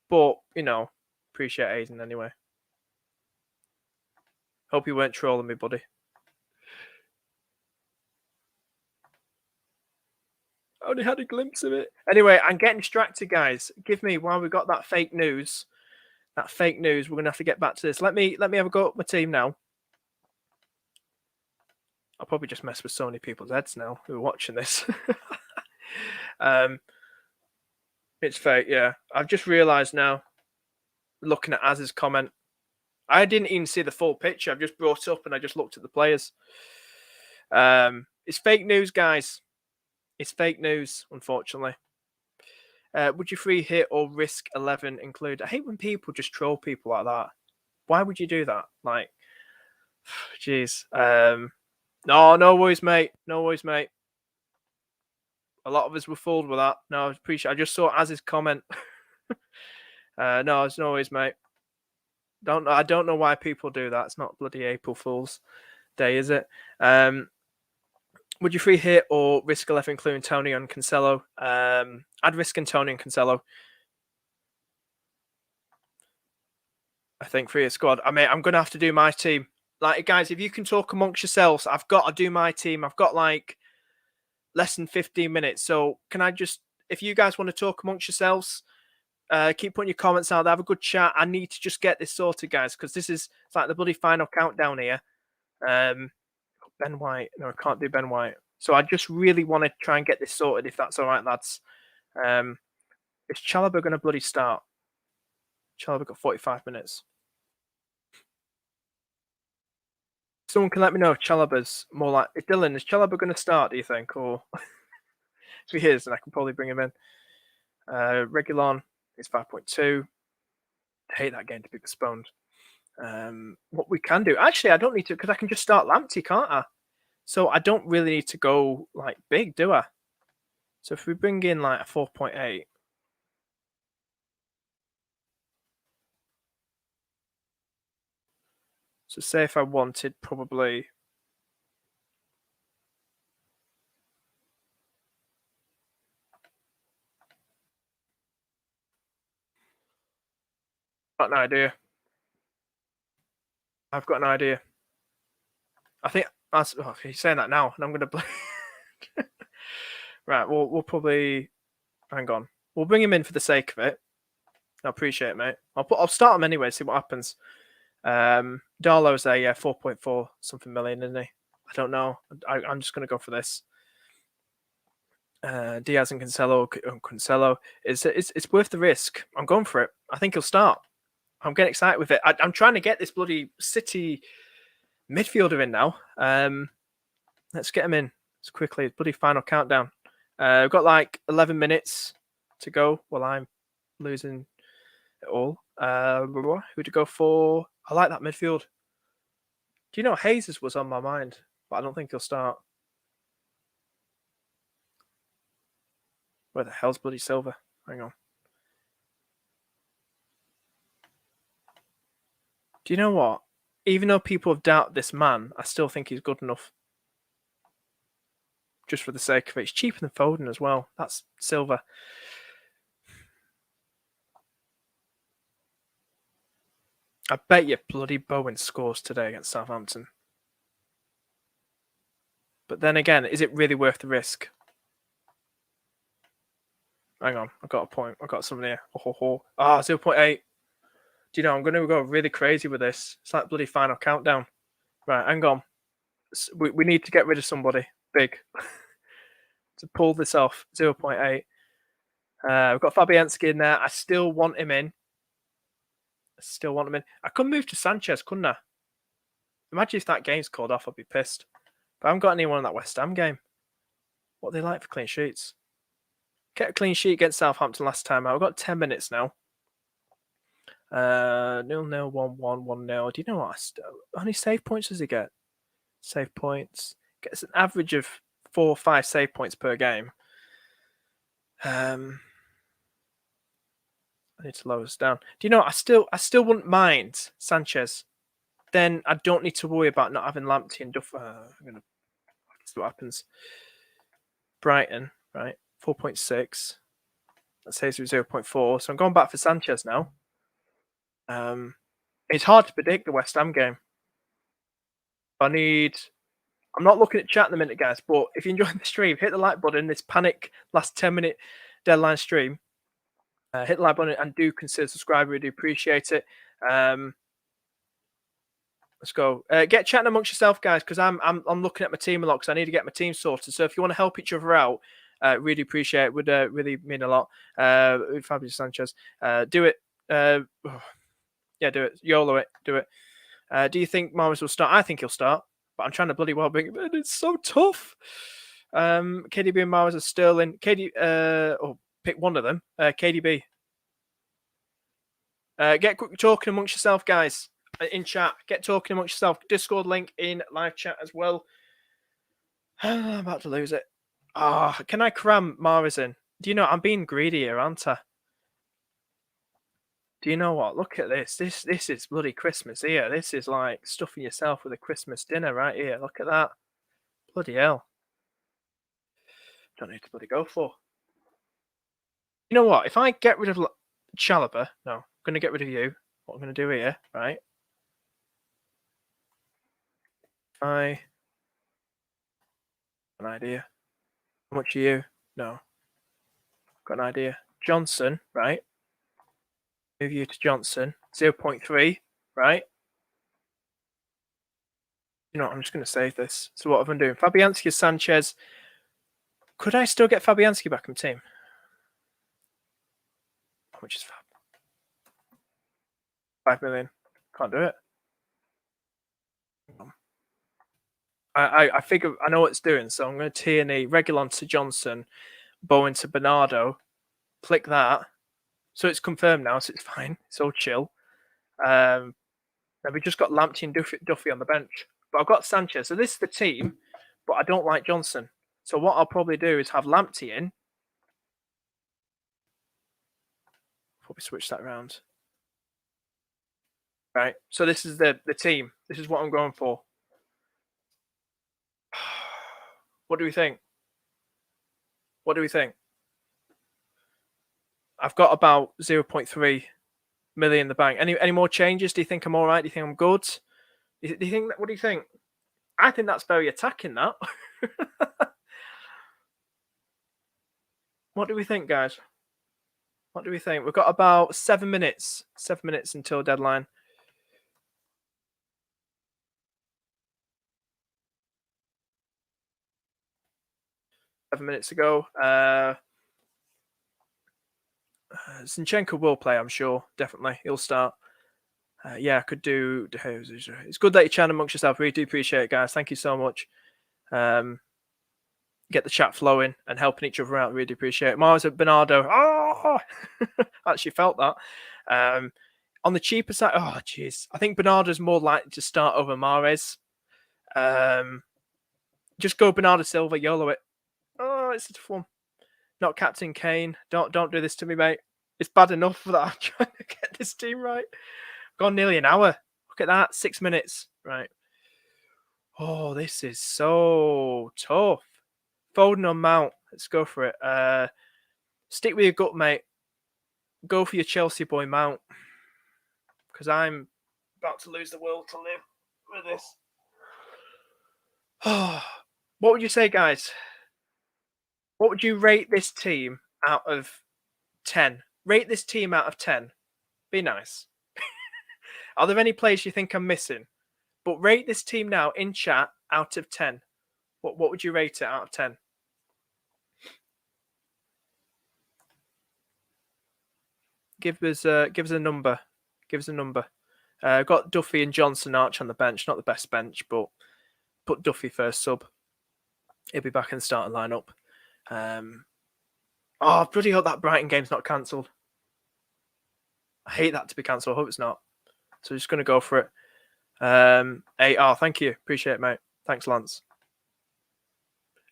But, appreciate Aiden anyway. Hope you weren't trolling me, buddy. I only had a glimpse of it. Anyway, I'm getting distracted, guys. Give me, while we got that fake news, we're going to have to get back to this. Let me have a go at my team now. I'll probably just mess with so many people's heads now who are watching this. It's fake, yeah. I've just realised now, looking at Az's comment, I didn't even see the full picture. I've just brought up and I just looked at the players. It's fake news, guys. It's fake news, unfortunately. Would you free hit or risk 11 include? I hate when people just troll people like that. Why would you do that? Like, jeez. No worries, mate. No worries, mate. A lot of us were fooled with that. No, I appreciate. I just saw Az's comment. No, it's no worries, mate. I don't know why people do that. It's not bloody April Fool's Day, is it? Would you free hit or risk 11 including Tony and Cancelo? I'd risk Tony and Cancelo. I think for your squad. I mean, I'm going to have to do my team. Like, guys, if you can talk amongst yourselves, I've got to do my team. I've got like less than 15 minutes. So can I just, if you guys want to talk amongst yourselves, keep putting your comments out there. Have a good chat. I need to just get this sorted, guys, because it's like the bloody final countdown here. Ben White. No, I can't do Ben White. So I just really want to try and get this sorted, if that's all right, lads. Is Chalobah going to bloody start? Chalobah got 45 minutes. Someone can let me know if Chalobah's more like... Dylan, is Chalobah going to start, do you think? Or if he is, then I can probably bring him in. Regulon is 5.2. I hate that game to be postponed. What we can do... Actually, I don't need to, because I can just start Lamptey, can't I? So I don't really need to go like big, do I? So if we bring in like a 4.8... So say if I wanted probably... I've got an idea. I've got an idea. I think... Oh, he's saying that now, and I'm going to... Right, we'll probably... Hang on. We'll bring him in for the sake of it. I appreciate it, mate. I'll start him anyway, see what happens. Darlow's a 4.4 something million, isn't he? I don't know. I'm just going to go for this. Diaz and Cancelo. It's worth the risk. I'm going for it. I think he'll start. I'm getting excited with it. I'm trying to get this bloody City midfielder in now. Let's get him in as quickly. Bloody final countdown. We've got like 11 minutes to go while I'm losing it all. Who to go for? I like that midfield. Do you know Jesus was on my mind, but I don't think he'll start. Where the hell's bloody Silva? Hang on. Do you know what? Even though people have doubted this man, I still think he's good enough. Just for the sake of it. It's cheaper than Foden as well. That's Silva. I bet you bloody Bowen scores today against Southampton. But then again, is it really worth the risk? Hang on, I've got a point. I've got something here. 0.8. Do you know, I'm going to go really crazy with this. It's like bloody final countdown. Right, hang on. We need to get rid of somebody big to pull this off. 0.8. We've got Fabianski in there. I still want him in. I could move to Sanchez, couldn't I? Imagine if that game's called off, I'd be pissed. But I haven't got anyone in that West Ham game. What are they like for clean sheets? Get a clean sheet against Southampton last time out. We've got 10 minutes now. 0-0, 1-1, 1-0. Do you know what? How many save points does he get? Save points. Gets an average of 4 or 5 save points per game. I need to lower this down. Do you know what? I still wouldn't mind Sanchez. Then I don't need to worry about not having Lamptey and Duff. I'm gonna see what happens. Brighton, right? 4.6. That saves me 0.4. So I'm going back for Sanchez now. It's hard to predict the West Ham game. I'm not looking at chat in a minute, guys, but if you enjoyed the stream, hit the like button. This panic last 10-minute deadline stream. Hit the like button and do consider subscribing. We do appreciate it. Let's go. Get chatting amongst yourself, guys, because I'm looking at my team a lot because I need to get my team sorted. So if you want to help each other out, really appreciate it. Would really mean a lot. Fabio Sanchez, do it. Yeah, do it. YOLO it. Do it. Do you think Mahrez will start? I think he'll start, but I'm trying to bloody well bring him in. It's so tough. KDB and Mahrez are Sterling. Pick one of them. KDB. Get quick talking amongst yourself, guys. In chat, get talking amongst yourself. Discord link in live chat as well. I'm about to lose it. Can I cram Mahrez in? Do you know I'm being greedy here, aren't I? Do you know what? Look at this. This is bloody Christmas here. This is like stuffing yourself with a Christmas dinner right here. Look at that. Bloody hell. Don't need to bloody go for. You know what? If I get rid of Chalobah, no, I'm going to get rid of you. What I'm going to do here, right? An idea. How much are you? No. Got an idea. Johnson, right? Move you to Johnson. 0.3, right? You know what? I'm just going to save this. So what have I been doing? Fabianski, Sanchez. Could I still get Fabianski back in the team? How much is Fab? 5 million. Can't do it. I figure I know what it's doing, so I'm going to Tierney, Reguilon to Johnson, Bowen to Bernardo. Click that. So it's confirmed now, so it's fine. It's all chill. Then we just got Lamptey and Duffy on the bench. But I've got Sanchez. So this is the team, but I don't like Johnson. So what I'll probably do is have Lamptey in. Probably switch that around. Right. So this is the team. This is what I'm going for. What do we think? What do we think? I've got about 0.3 million in the bank. Any more changes? Do you think I'm all right? Do you think I'm good? Do you think that? What do you think? I think that's very attacking. That. What do we think, guys? What do we think? We've got about 7 minutes. 7 minutes until deadline. Seven minutes ago. Zinchenko will play, I'm sure. Definitely. He'll start. Yeah, I could do. It's good that you're chatting amongst yourself. We do appreciate it, guys. Thank you so much. Get the chat flowing and helping each other out. Really appreciate it. Mars at Bernardo. Oh, actually felt that. On the cheaper side, oh, jeez. I think Bernardo's more likely to start over Mahrez. Just go Bernardo Silva, YOLO it. Oh, it's a tough one. Not Captain Kane. Don't do this to me, mate. It's bad enough that I'm trying to get this team right. Gone nearly an hour. Look at that. 6 minutes. Right. Oh, this is so tough. Foden on Mount. Let's go for it. Stick with your gut, mate. Go for your Chelsea boy, Mount. Because I'm about to lose the will to live with this. Oh, what would you say, guys? What would you rate this team out of 10? Rate this team out of 10. Be nice. Are there any players you think I'm missing? But rate this team now in chat out of 10. What would you rate it out of 10? Give us a number. Give us a number. Got Duffy and Johnson Arch on the bench. Not the best bench, but put Duffy first sub. He'll be back in the starting lineup. Bloody hope that Brighton game's not cancelled. I hate that to be cancelled. I hope it's not. So just going to go for it. 8. Oh, thank you. Appreciate it, mate. Thanks, Lance.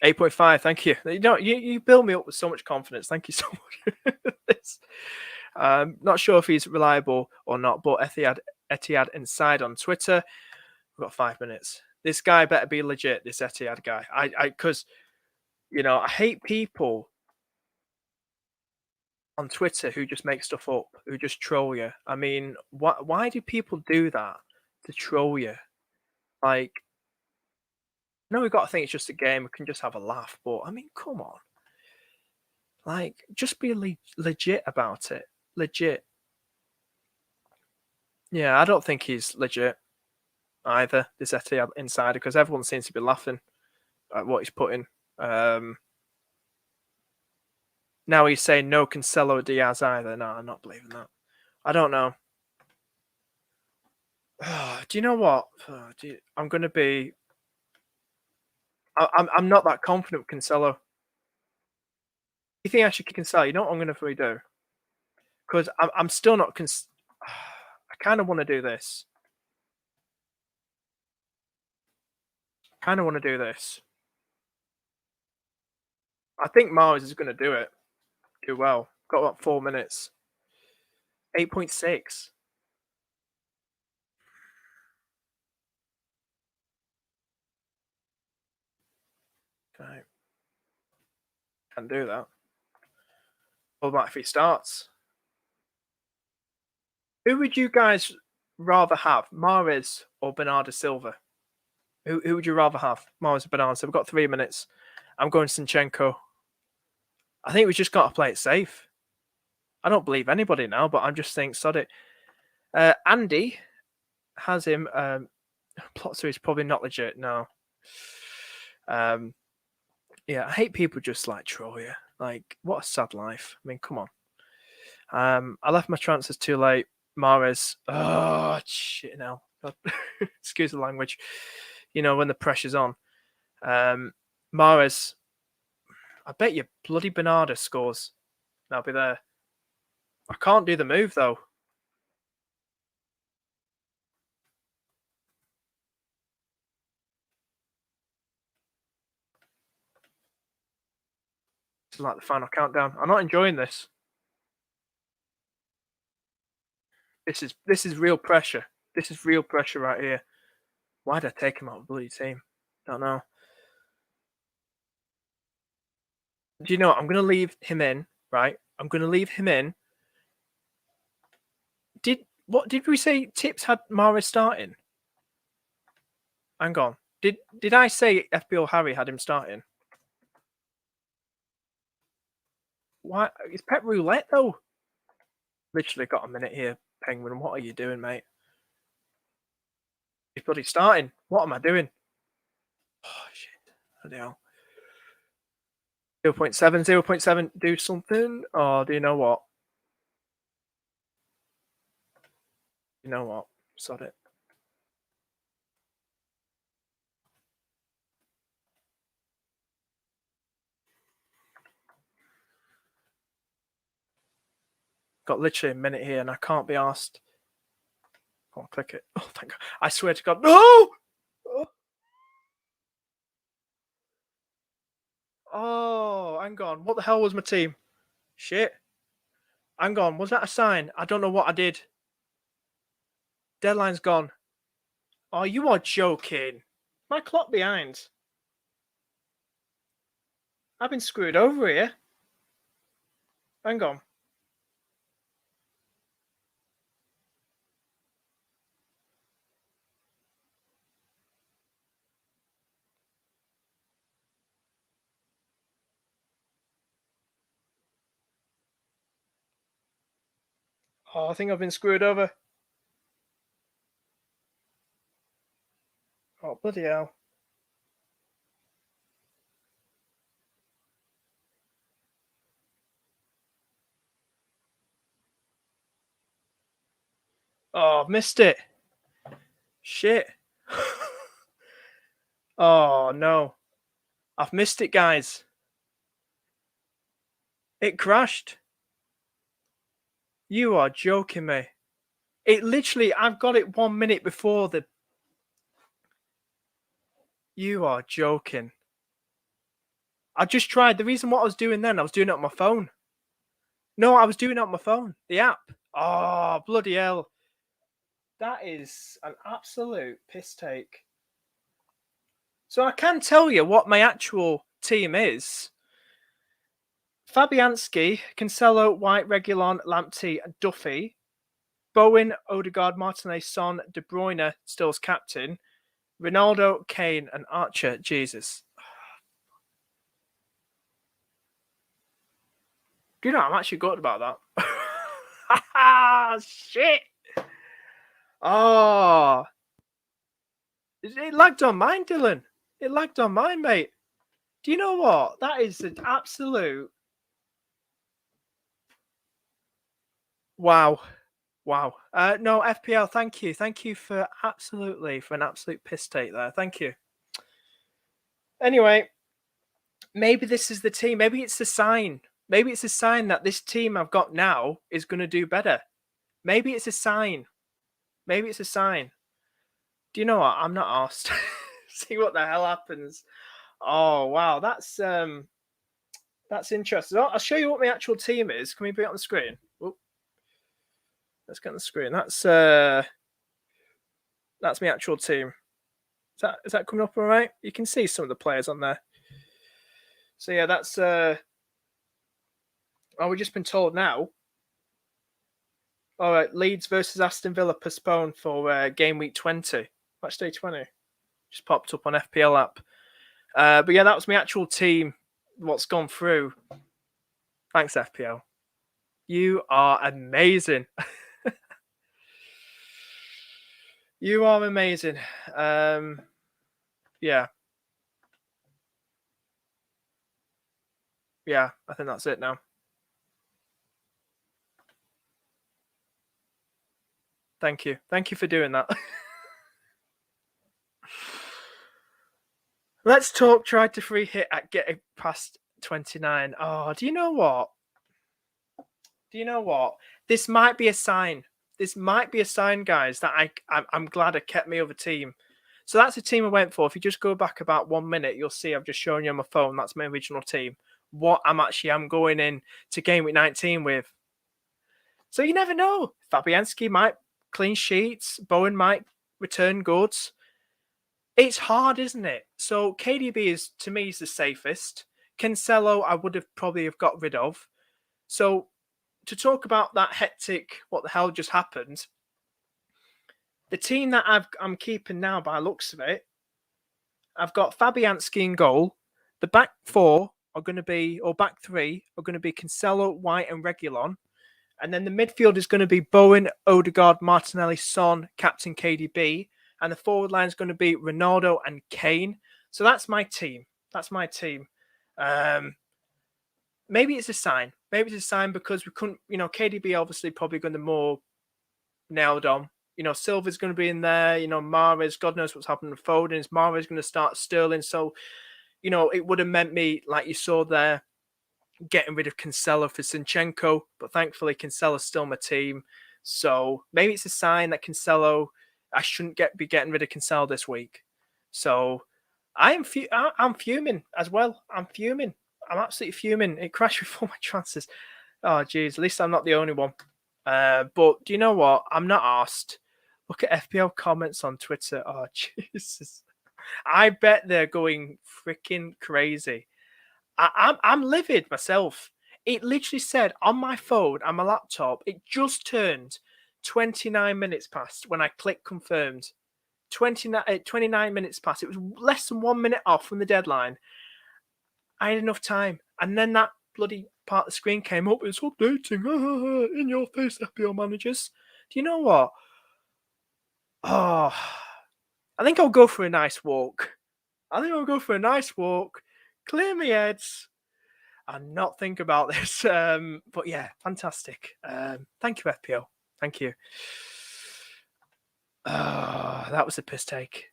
8.5. Thank you. You build me up with so much confidence. Thank you so much. Not sure if he's reliable or not, but Etihad Inside on Twitter. We've got 5 minutes. This guy better be legit. This Etihad guy. Because I hate people on Twitter who just make stuff up, who just troll you. I mean, why do people do that to troll you? Like, no, we've got to think it's just a game. We can just have a laugh. But I mean, come on. Like, just be legit about it. Legit. Yeah, I don't think he's legit either, this Etihad Insider, because everyone seems to be laughing at what he's putting. Now he's saying no Cancelo Diaz either. No, I'm not believing that. I don't know. Do you know what? I'm going to be... I'm not that confident with Cancelo. You think I should kick Cancelo? You know what I'm going to do? Because I'm still not... I kind of want to do this. I think Mars is going to do it. Do well. Got about 4 minutes. 8.6. Okay. Can do that. What about if he starts? Who would you guys rather have, Mahrez or Bernardo Silva? Who would you rather have, Mahrez or Bernardo? So we've got 3 minutes. I'm going Zinchenko. I think we just got to play it safe. I don't believe anybody now, but I'm just saying, sod it. Andy has him. Plot series probably not legit. No. Yeah, I hate people just like troll you. Like, what a sad life. I mean, come on. I left my transfers too late. Mahrez. Oh, shit now. Excuse the language. When the pressure's on. Mahrez. I bet you bloody Bernardo scores. I'll be there. I can't do the move, though. It's like the final countdown. I'm not enjoying this. This is real pressure. This is real pressure right here. Why did I take him out of the bloody team? Don't know. Do you know what? I'm going to leave him in, right? I'm going to leave him in. What did we say? Tips had Mahrez starting? Hang on. Did I say FPL Harry had him starting? Why? It's Pep Roulette, though. Literally got a minute here, Penguin. What are you doing, mate? He's bloody starting. What am I doing? Oh, shit. Bloody hell. 0.7, 0.7, do something? Or do you know what? You know what? Sod it. Got literally a minute here and I can't be asked. Go on, click it. Oh, thank God. I swear to God. No! Oh, hang on. What the hell was my team? Shit. Hang on. Was that a sign? I don't know what I did. Deadline's gone. Oh, you are joking. My clock behind. I've been screwed over here. Hang on. Oh, I think I've been screwed over. Oh, bloody hell. Oh, missed it. Shit. Oh, no. I've missed it, guys. It crashed. You are joking me. It literally, I've got it 1 minute before the... You are joking. I just tried. The reason what I was doing then, I was doing it on my phone. No, I was doing it on my phone. The app. Oh, bloody hell. That is an absolute piss take. So I can tell you what my actual team is. Fabianski, Cancelo, White, Reguilon, Lamptey, Duffy, Bowen, Odegaard, Martinez, Son, De Bruyne, still as captain, Ronaldo, Kane, and Archer. Jesus. Do you know, I'm actually good about that. Shit. Oh. It lagged on mine, Dylan. It lagged on mine, mate. Do you know what? That is an absolute... Wow. Wow. No, FPL, thank you. Thank you for an absolute piss take there. Thank you. Anyway, maybe this is the team. Maybe it's a sign. Maybe it's a sign that this team I've got now is going to do better. Maybe it's a sign. Maybe it's a sign. Do you know what? I'm not asked. See what the hell happens. Oh, wow. That's interesting. I'll show you what my actual team is. Can we put it on the screen? Ooh. Let's get on the screen. That's my actual team. Is that coming up all right? You can see some of the players on there. So yeah, that's we've just been told now. All right, Leeds versus Aston Villa postponed for game week 20. Match day 20. Just popped up on FPL app. But yeah, that was my actual team. What's gone through. Thanks, FPL. You are amazing. You are amazing. Yeah. Yeah, I think that's it now. Thank you. Thank you for doing that. Let's talk. Tried to free hit at getting past 29. Oh, do you know what? This might be a sign. This might be a sign, guys, that I'm glad I kept my other team. So that's the team I went for. If you just go back about 1 minute, you'll see I've just shown you on my phone. That's my original team. What I'm going in to game week 19 with. So you never know. Fabianski might clean sheets. Bowen might return goods. It's hard, isn't it? So KDB is, to me, is the safest. Cancelo, I would have probably have got rid of. So to talk about that hectic, what the hell just happened, the team that I'm keeping now, by looks of it, I've got Fabianski in goal. The back four are going to be, or back three are going to be Cancelo, White, and Reguilon. And then the midfield is going to be Bowen, Odegaard, Martinelli, Son, Captain KDB. And the forward line is going to be Ronaldo and Kane. So that's my team. Maybe it's a sign. Maybe it's a sign because we couldn't, KDB obviously probably going to more nailed on. Silva's going to be in there. Mahrez, God knows what's happening with Foden. Is Mahrez going to start Sterling? So, it would have meant me, like you saw there, getting rid of Cancelo for Zinchenko. But thankfully, Cancelo's still my team. So maybe it's a sign that Cancelo, I shouldn't be getting rid of Cancelo this week. So I'm fuming as well. I'm fuming. I'm absolutely fuming. It crashed before my transfers. Oh, geez. At least I'm not the only one. But do you know what? I'm not arsed. Look at FPL comments on Twitter. Oh, Jesus. I bet they're going freaking crazy. I'm livid myself. It literally said on my phone and my laptop, it just turned 29 minutes past when I clicked confirmed. 29 minutes past. It was less than 1 minute off from the deadline. I had enough time. And then that bloody part of the screen came up. It's updating. In your face, FPL managers. Do you know what? Oh, I think I'll go for a nice walk. Clear my heads and not think about this. But yeah, fantastic. Thank you, FPL. Thank you. That was a piss take.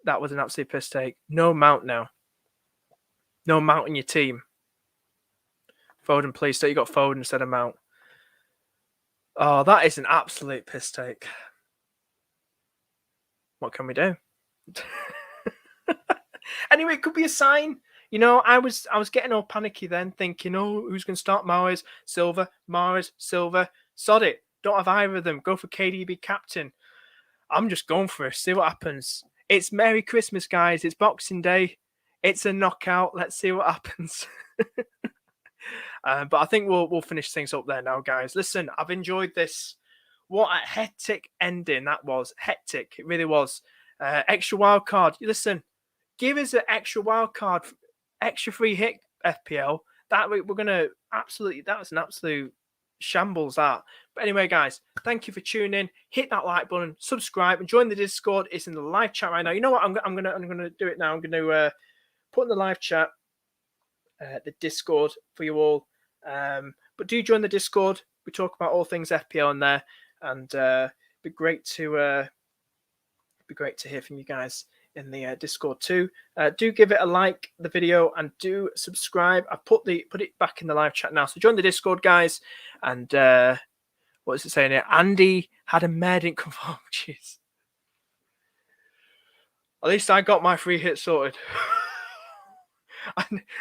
That was an absolute piss take. No Mount now. No Mount in your team. Foden, please. So you got Foden instead of Mount. Oh, that is an absolute piss take. What can we do? Anyway, it could be a sign. You know, I was getting all panicky then, thinking, oh, who's going to start? Mahrez, Silva, Mahrez, Silva. Sod it. Don't have either of them. Go for KDB captain. I'm just going for it. See what happens. It's Merry Christmas, guys. It's Boxing Day. It's a knockout. Let's see what happens. But I think we'll finish things up there now, guys. Listen, I've enjoyed this. What a hectic ending that was. Hectic. It really was. Extra wild card. Listen, give us an extra wild card, extra free hit FPL. That we're gonna absolutely. That was an absolute shambles. That. But anyway, guys, thank you for tuning in. Hit that like button, subscribe, and join the Discord. It's in the live chat right now. You know what? I'm gonna do it now. I'm gonna put in the live chat the Discord for you all. But do join the Discord. We talk about all things FPL in there, and be great to hear from you guys in the Discord too. Do give it a like the video and do subscribe. I put it back in the live chat now. So join the Discord, guys. And what is it saying here? Andy had a mare didn't confirm. Jeez. At least I got my free hit sorted.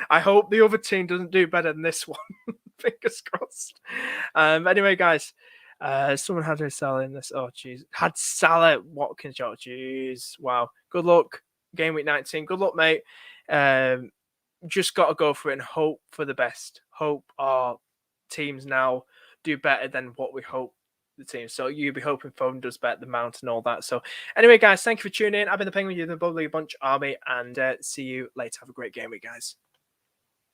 I hope the other team doesn't do better than this one. Fingers crossed. Anyway, guys, someone had to sell in this. Oh, jeez. Had Salah, Watkins, oh, jeez. Wow. Good luck. Game week 19. Good luck, mate. Just got to go for it and hope for the best. Hope our teams now do better than what we hope the team. So you'll be hoping Foden does better than Mount and all that. So anyway, guys, thank you for tuning in. I've been the Penguin, you're the Bubbly Bunch Army, and see you later. Have a great game week, guys.